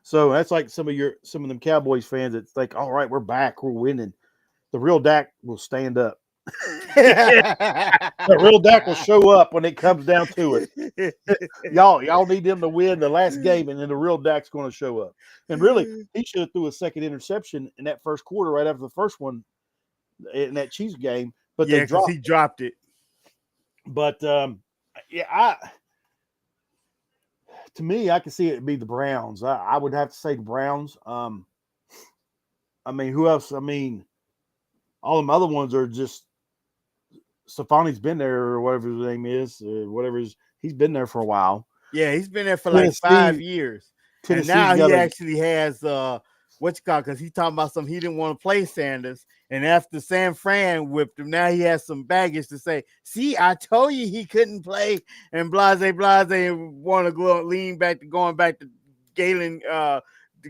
So that's like some of them Cowboys fans that think, all right, we're back, we're winning. The real Dak will stand up. The real Dak will show up when it comes down to it. Y'all need them to win the last game, and then the real Dak's going to show up. And really, he should have threw a second interception in that first quarter right after the first one in that Chiefs game, but Yeah, they because dropped. he dropped it. But yeah, to me, I can see it be the Browns. I would have to say the Browns. I mean, who else? I mean, all them other ones are just Stefani's been there or whatever his name is, he's been there for a while. Yeah, he's been there for like 5 years. And now he actually has what's it called? Because he's talking about something he didn't want to play Sanders. And after San Fran whipped him, now he has some baggage to say, see, I told you he couldn't play, and blase, and want to go lean back to going back to Galen,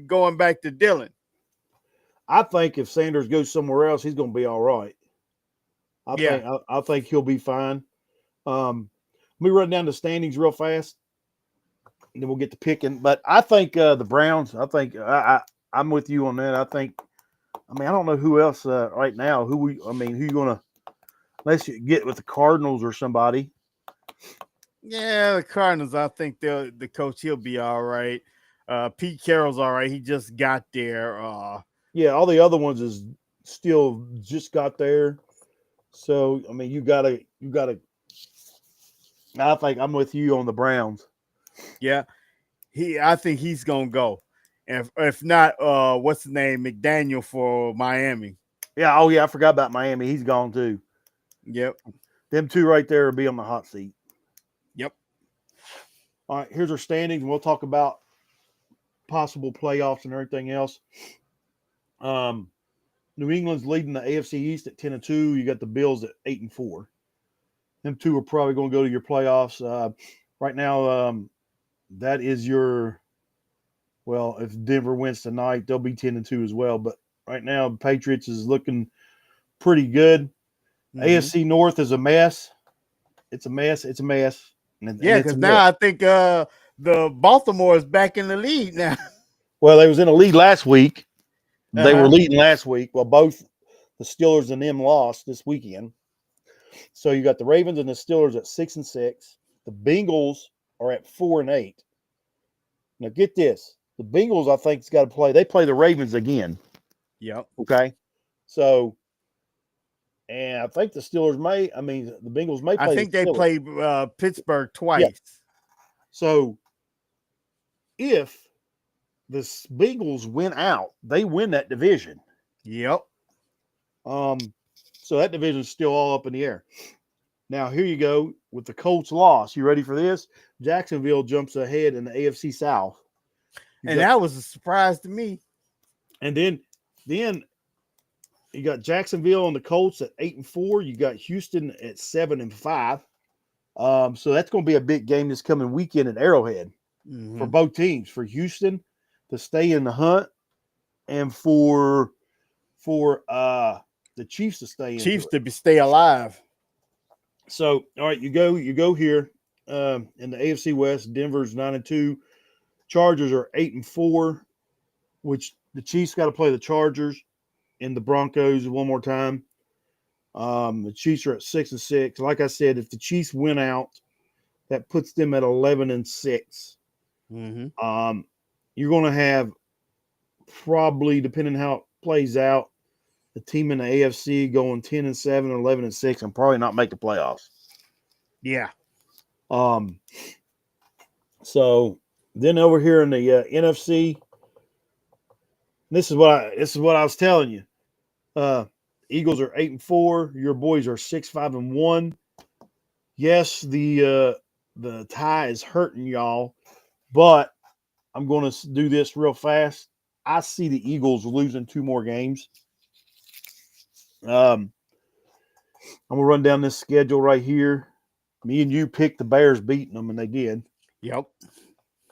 going back to Dylan. I think if Sanders goes somewhere else, he's going to be all right. I think he'll be fine. Let me run down the standings real fast, and then we'll get to picking. But I think the Browns. I think I'm with you on that. I don't know who else right now. Who you going to? Unless you get with the Cardinals or somebody. Yeah, the Cardinals. I think the coach, he'll be all right. Pete Carroll's all right. He just got there. Yeah, all the other ones is still just got there. So I mean, you gotta. I think I'm with you on the Browns. Yeah, I think he's gonna go. If not, what's his name, McDaniel for Miami. Yeah. Oh yeah, I forgot about Miami. He's gone too. Yep. Them two right there will be on the hot seat. Yep. All right, here's our standings, and we'll talk about possible playoffs and everything else. New England's leading the AFC East at 10-2. You got the Bills at 8-4. Them two are probably going to go to your playoffs. Right now, that is your. Well, if Denver wins tonight, they'll be 10-2 as well. But right now, the Patriots is looking pretty good. Mm-hmm. AFC North is a mess. It's a mess. It's a mess. Yeah, because now I think the Baltimore is back in the lead now. Well, they was in a lead last week. They were leading last week. Well, both the Steelers and them lost this weekend. So you got the Ravens and the Steelers at 6-6. The Bengals are at 4-8. Now get this. The Bengals, I think, has got to play. They play the Ravens again. Yep. Okay. So, and I think the Steelers the Bengals may play. I think they play Pittsburgh twice. Yeah. So, if the Bengals win out, they win that division. Yep. So that division is still all up in the air. Now, here you go with the Colts loss. You ready for this? Jacksonville jumps ahead in the AFC South. That was a surprise to me. And then you got Jacksonville and the Colts at 8-4. You got Houston at 7-5. So that's going to be a big game this coming weekend at Arrowhead for both teams. For Houston to stay in the hunt, and for the Chiefs to stay in. Chiefs to stay alive. So, all right, you go here in the AFC West. Denver's 9-2. Chargers are 8-4, which the Chiefs got to play the Chargers and the Broncos one more time. The Chiefs are at 6-6. Like I said, if the Chiefs win out, that puts them at 11-6. Mm-hmm. You're going to have probably, depending how it plays out, the team in the AFC going 10-7 or 11-6 and probably not make the playoffs. Yeah. So then over here in the NFC, this is what I was telling you. Eagles are 8-4. Your boys are 6-5-1. Yes, the tie is hurting y'all, but I'm going to do this real fast. I see the Eagles losing 2 more games. I'm going to run down this schedule right here. Me and you picked the Bears beating them, and they did. Yep.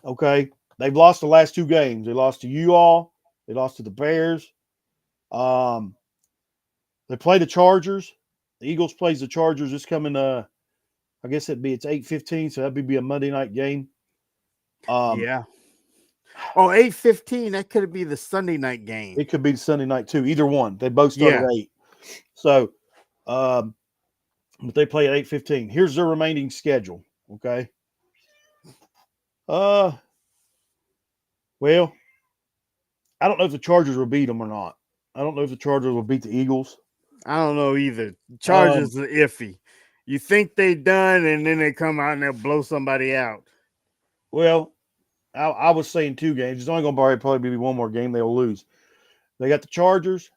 Okay. They've lost the last 2 games. They lost to you all. They lost to the Bears. They play the Chargers. The Eagles plays the Chargers this coming, I guess it's 8:15, so that'd be a Monday night game. Yeah. Oh, 8:15. That could be the Sunday night game. It could be Sunday night too. Either one. They both start Yeah. at 8. So, but they play at 8:15. Here's their remaining schedule. Okay. Well, I don't know if the Chargers will beat them or not. I don't know if the Chargers will beat the Eagles. I don't know either. Chargers are iffy. You think they done, and then they come out and they'll blow somebody out. Well, I was saying 2 games. It's only going to probably be one more game they'll lose. They got the Chargers,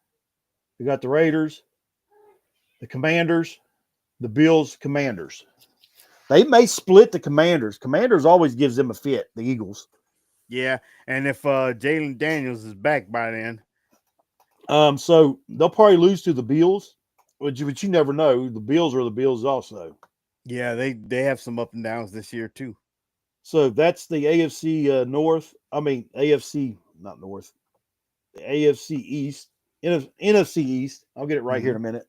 they got the Raiders, the Commanders, the Bills, Commanders. They may split the Commanders. Commanders always gives them a fit, the Eagles. Yeah, and if Jalen Daniels is back by then. So they'll probably lose to the Bills, but you never know. The Bills are the Bills also. Yeah, they have some up and downs this year too. So that's the AFC North. I mean AFC, not North. The AFC East, NFC East. I'll get it right here in a minute.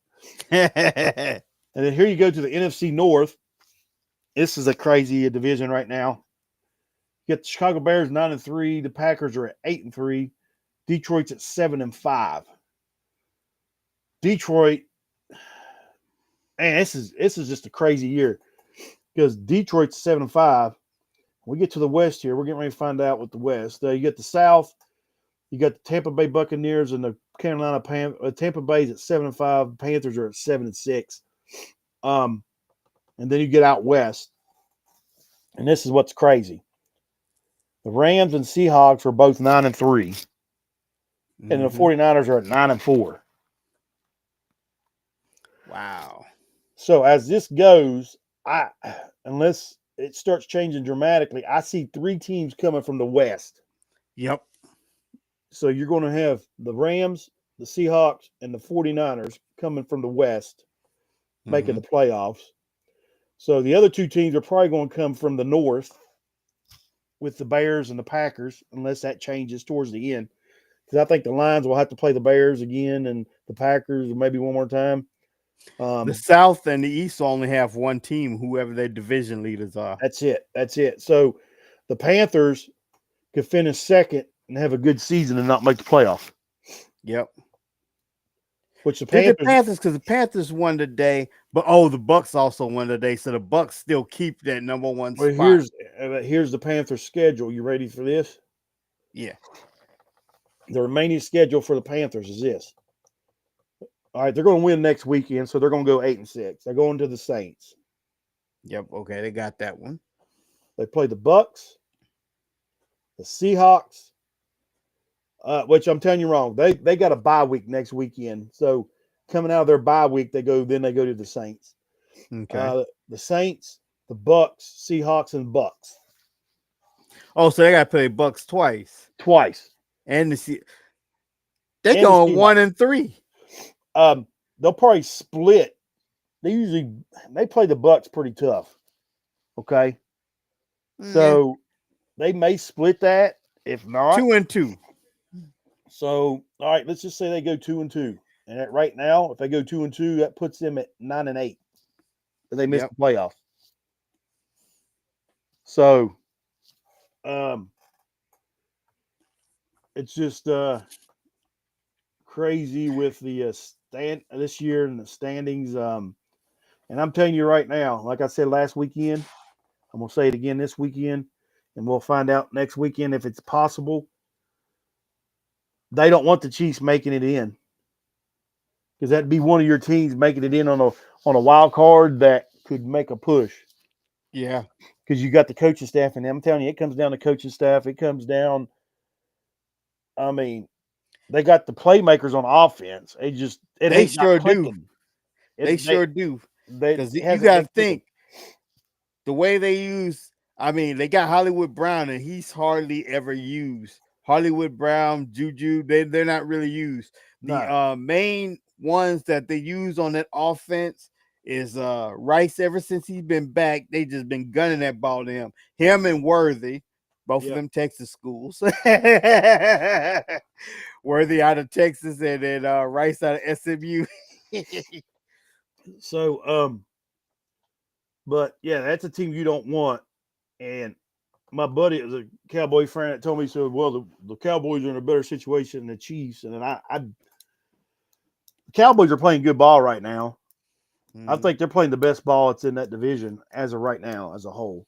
And then here you go to the NFC North. This is a crazy division right now. You got the Chicago Bears 9-3. The Packers are at 8-3. Detroit's at 7-5. Detroit, man, this is just a crazy year because Detroit's 7-5. We get to the West here. We're getting ready to find out what the West. You get the South. You got the Tampa Bay Buccaneers and the Carolina Tampa Bay's at 7-5. Panthers are at 7-6. And then you get out west, and this is what's crazy. The Rams and Seahawks are both 9-3, and the 49ers are at 9-4. Wow. So as this goes, unless it starts changing dramatically, I see 3 teams coming from the West. Yep. So you're going to have the Rams, the Seahawks, and the 49ers coming from the West, making the playoffs. So the other 2 teams are probably going to come from the North with the Bears and the Packers, unless that changes towards the end. Because I think the Lions will have to play the Bears again and the Packers maybe one more time. The South and the East only have one team, whoever their division leaders are. That's it. So the Panthers could finish second and have a good season and not make the playoff. Yep. Which the Panthers, because the Panthers won today, but the Bucks also won today, so the Bucks still keep that number 1 spot. Here's the Panthers schedule. You ready for this? Yeah. The remaining schedule for the Panthers is this. All right, they're going to win next weekend, so they're going to go 8-6. They're going to the Saints. Yep. Okay, they got that one. They play the Bucks, the Seahawks, which I'm telling you wrong. They got a bye week next weekend. So coming out of their bye week, they go to the Saints. Okay. The Saints, the Bucks, Seahawks, and Bucks. Oh, so they got to play Bucks twice. And they go 1-3. They'll probably split. They play the Bucks pretty tough. Okay. So they may split that. If not, 2-2. So, all right, let's just say they go 2-2. And right now, if they go 2-2, that puts them at 9-8. But they missed the playoff. So, it's just crazy with the this year and the standings. And I'm telling you right now, like I said last weekend, I'm gonna say it again this weekend, and we'll find out next weekend if it's possible. They don't want the Chiefs making it in, because that'd be one of your teams making it in on a wild card that could make a push. Yeah, because you got the coaching staff, and I'm telling you, it comes down to coaching staff. It comes down. I mean, they got the playmakers on offense. They sure do. They sure do. Because you got to think the way they use. I mean, they got Hollywood Brown, and he's hardly ever used. Hollywood Brown, Juju, they're not really used. The main ones that they use on that offense is Rice. Ever since he's been back, they just been gunning that ball to him. Him and Worthy, both of them Texas schools. Worthy out of Texas, and then Rice out of SMU. So, but yeah, that's a team you don't want. And my buddy is a Cowboy fan that told me, so well, the Cowboys are in a better situation than the Chiefs, and then the Cowboys are playing good ball right now. I think they're playing the best ball that's in that division as of right now, as a whole.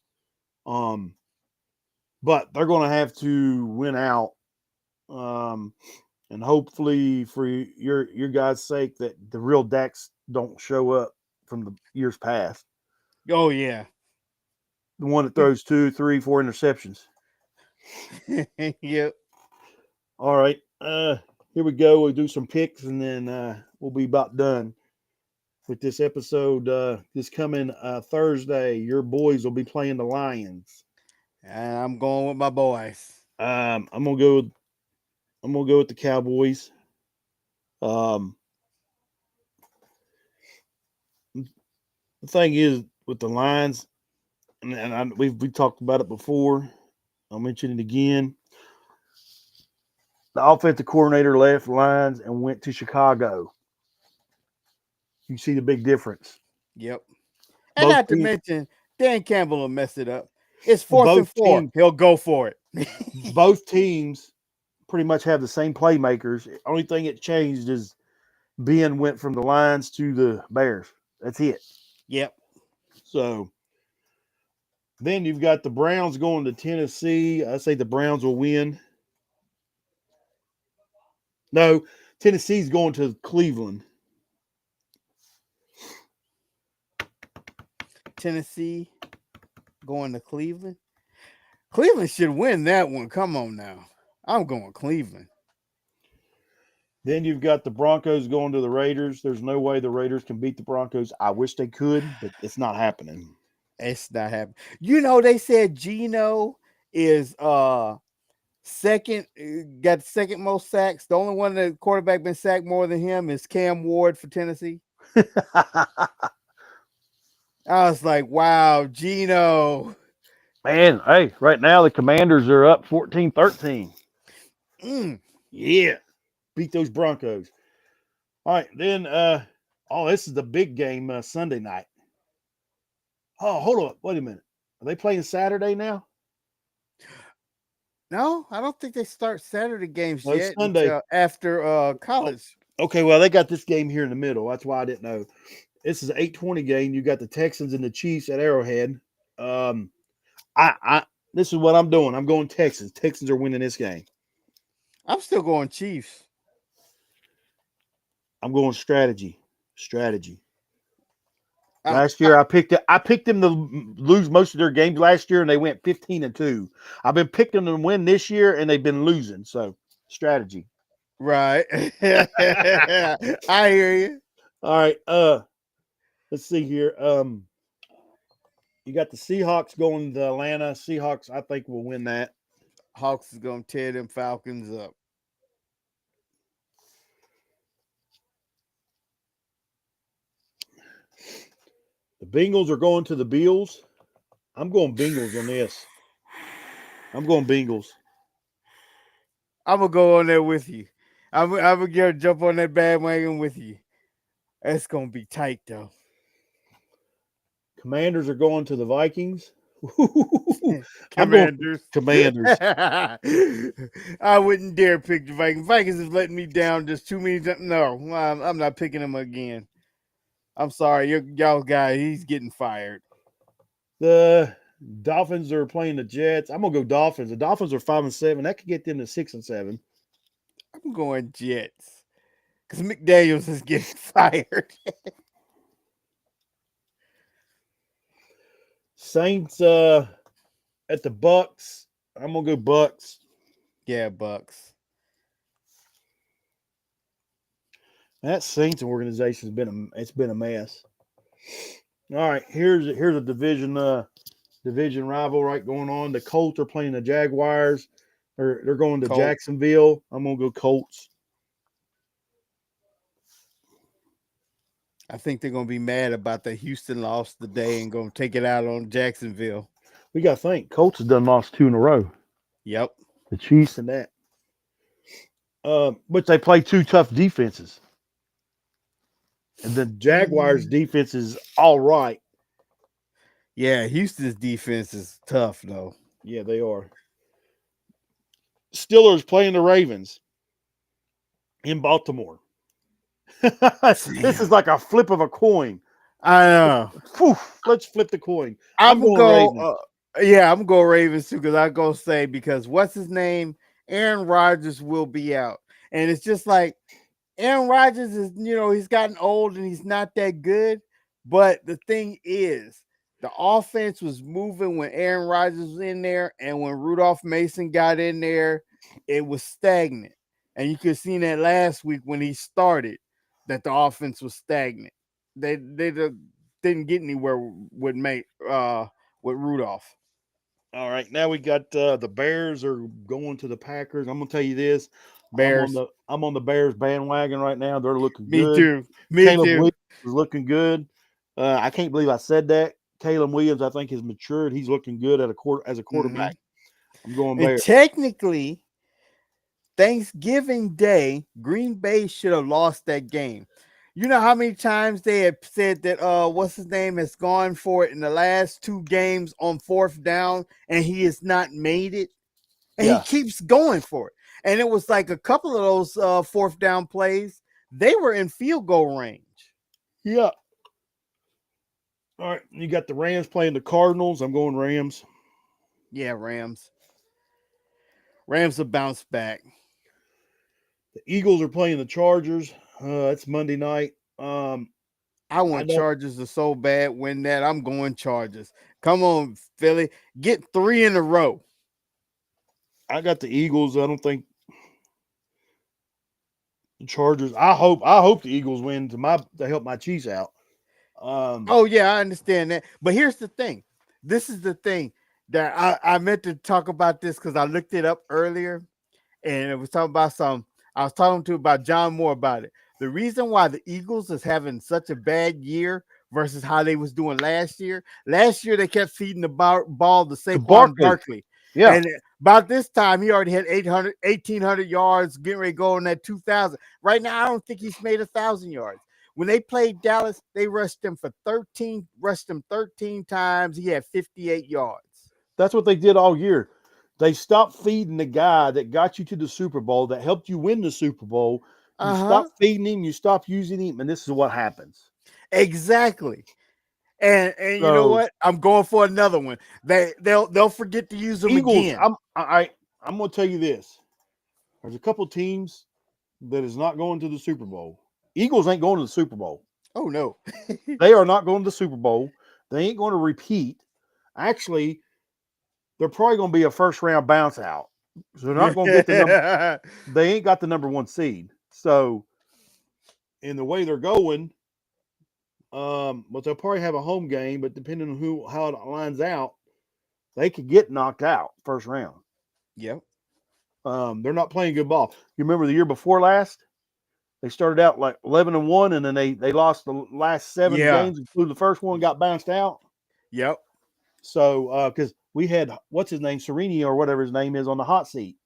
But they're going to have to win out, and hopefully, for your guys' sake, that the real Dax don't show up from the years past. Oh yeah, the one that throws 2, 3, 4 interceptions. Yep. All right. Here we go. We'll do some picks, and then we'll be about done with this episode. This coming Thursday, your boys will be playing the Lions. And I'm going with my boys. I'm gonna go with the Cowboys. The thing is with the Lions, and we talked about it before. I'll mention it again. The offensive coordinator left the Lions and went to Chicago. You see the big difference. Yep. And Both not to teams- mention, Dan Campbell will mess it up. It's 4th and 4. He'll go for it. Both teams pretty much have the same playmakers. Only thing that changed is Ben went from the Lions to the Bears. That's it. Yep. So then you've got the Browns going to Tennessee. I say the Browns will win. No, Tennessee's going to Cleveland. Tennessee going to Cleveland. Cleveland should win that one. Come on now. I'm going Cleveland. Then you've got the Broncos going to the Raiders. There's no way the Raiders can beat the Broncos. I wish they could, but it's not happening. It's not happening. You know, they said Geno is second, got second most sacks. The only one that quarterback been sacked more than him is Cam Ward for Tennessee. I was like, wow, Geno. Man, hey, right now the Commanders are up 14-13. Yeah. Beat those Broncos. All right, then this is the big game Sunday night. Oh, hold on. Wait a minute. Are they playing Saturday now? No, I don't think they start Saturday games yet. Sunday after college. Okay, well, they got this game here in the middle. That's why I didn't know. This is an 8:20 game. You got the Texans and the Chiefs at Arrowhead. This is what I'm doing. I'm going Texans. Texans are winning this game. I'm still going Chiefs. I'm going strategy. Last year, I picked them to lose most of their games last year, and they went 15-2. I've been picking them to win this year, and they've been losing. So, strategy. Right. I hear you. All right. Let's see here. You got the Seahawks going to Atlanta. Seahawks, I think, will win that. Hawks is going to tear them Falcons up. The Bengals are going to the Bills. I'm going Bengals on this. I'm going Bengals. I'm going to go on there with you. I'm going to jump on that bandwagon with you. It's going to be tight, though. Commanders are going to the Vikings. Commanders. Commanders. I wouldn't dare pick the Vikings. Vikings have let me down just too many times. No, I'm not picking them again. I'm sorry. Y'all guy, he's getting fired. The Dolphins are playing the Jets. I'm going to go Dolphins. The Dolphins are 5-7. That could get them to 6-7. I'm going Jets because McDaniels is getting fired. Saints at the Bucks. I'm gonna go Bucks. Yeah, Bucks. That Saints organization has been a mess. All right, here's a division rival right going on. The Colts are playing the Jaguars. They're going to Colts. Jacksonville. I'm gonna go Colts. I think they're going to be mad about the Houston loss today and going to take it out on Jacksonville. We got to think. Colts has done lost 2 in a row. Yep. The Chiefs and that. But they play 2 tough defenses. And the Jaguars' defense is all right. Yeah, Houston's defense is tough, though. Yeah, they are. Steelers playing the Ravens in Baltimore. This is Damn. like a flip of a coin. I know. Phew, let's flip the coin. I'm I'm gonna going go. Ravens. Yeah, I'm gonna go Ravens too because I go say because what's his name? Aaron Rodgers will be out, and it's just like Aaron Rodgers is. He's gotten old and he's not that good. But the thing is, the offense was moving when Aaron Rodgers was in there, and when Rudolph Mason got in there, it was stagnant. And you could see that last week when he started, that the offense was stagnant. They didn't get anywhere with Rudolph. All right, now we got the Bears are going to the Packers. I'm gonna tell you this. Bears. I'm on the Bears bandwagon right now. They're looking Me good. too. Me Caleb too. Williams is looking good. I can't believe I said that. Caleb Williams, I think, has matured. He's looking good as a Hmm. quarterback. I'm going And Bears. technically, Thanksgiving Day, Green Bay should have lost that game. You know how many times they have said that what's his name has gone for it in the last two games on fourth down and he has not made it? And he Yeah, keeps going for it. And it was like a couple of those fourth down plays, they were in field goal range. yeah. All right, you got the Rams playing the Cardinals. I'm going Rams. Yeah, Rams. Rams will bounce back. The Eagles are playing the Chargers. It's Monday night. I I want don't. Chargers to so bad win that. I'm going Chargers. Come on, Philly. Get three in a row. I got the Eagles. I don't think the Chargers. I hope the Eagles win to help my Chiefs out. Um, Oh, yeah, I understand that. But here's the thing. This is the thing that I meant to talk about this because I looked it up earlier and it was talking about I was talking to about John Moore about it. The reason why the Eagles is having such a bad year versus how they was doing last year. Last year they kept feeding the ball to to Saquon Barkley. Barkley. Yeah, And about this time, he already had 1,800 yards, getting ready to go on that 2,000. Right now, I don't think he's made 1,000 yards. When they played Dallas, they rushed him 13 times. He had 58 yards. that's what they did all year. They stopped feeding the guy that got you to the Super Bowl, that helped you win the Super Bowl. You Uh-huh. stop feeding him, you stop using him, and this is what happens. Exactly. And you know So what? I'm going for another one. They'll forget to use them Eagles, again. I'm going to tell you this. There's a couple teams that is not going to the Super Bowl. Eagles ain't going to the Super Bowl. Oh no. They are not going to the Super Bowl. They ain't going to repeat. Actually, they're probably going to be a first round bounce out. So they're not going to get the number. They ain't got the number one seed. So in the way they're going, but they'll probably have a home game. But depending on how it lines out, they could get knocked out first round. Yep. They're not playing good ball. You remember the year before last? They started out like 11-1, and then they lost the last 7 Yeah. games, including the first one, got bounced out. Yep. So because we had what's his name, Sereni or whatever his name is, on the hot seat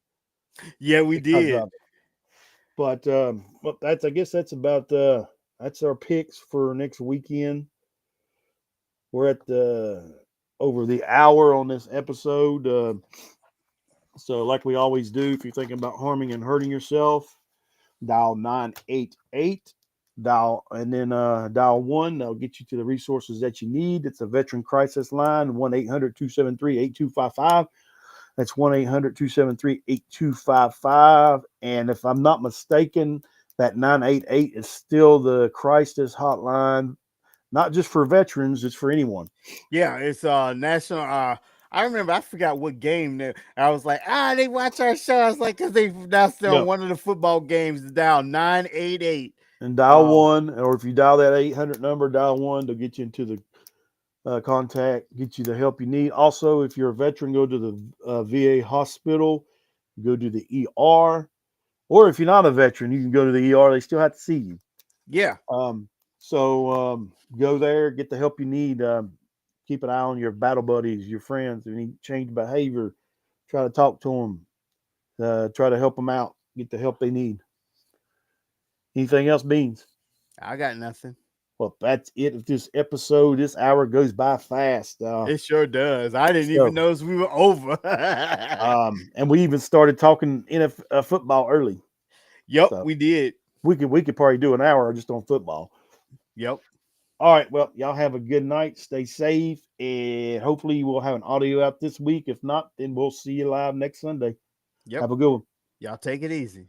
Yeah, we because did. of it. But I guess that's about that's our picks for next weekend. We're at over the hour on this episode. So like we always do, if you're thinking about harming and hurting yourself, dial 988, dial and then dial 1. That'll get you to the resources that you need. It's a veteran crisis line, 1-800-273-8255. That's 1-800-273-8255. And if I'm not mistaken, that 988 is still the crisis hotline, not just for veterans, it's for anyone. Yeah, it's national I remember I forgot what game that I was like, they watch our show. I was like, because they announced it on Yeah. one of the football games down 988. And dial 1, or if you dial that 800 number, dial 1, they'll get you into the contact, get you the help you need. Also, if you're a veteran, go to the VA hospital, go to the ER, or if you're not a veteran, you can go to the ER. They still have to see you. Yeah. So go there, get the help you need. Keep an eye on your battle buddies, your friends. If you need change behavior, try to talk to them. Try to help them out. Get the help they need. Anything else, Beans? I got nothing. Well, that's it of this episode. This hour goes by fast. It sure does. I didn't So- even know we were over. And we even started talking football early. Yep, so- we did. We could probably do an hour just on football. Yep. All right. Well, y'all have a good night. Stay safe, and hopefully we'll have an audio out this week. If not, then we'll see you live next Sunday. Yep. Have a good one. Y'all take it easy.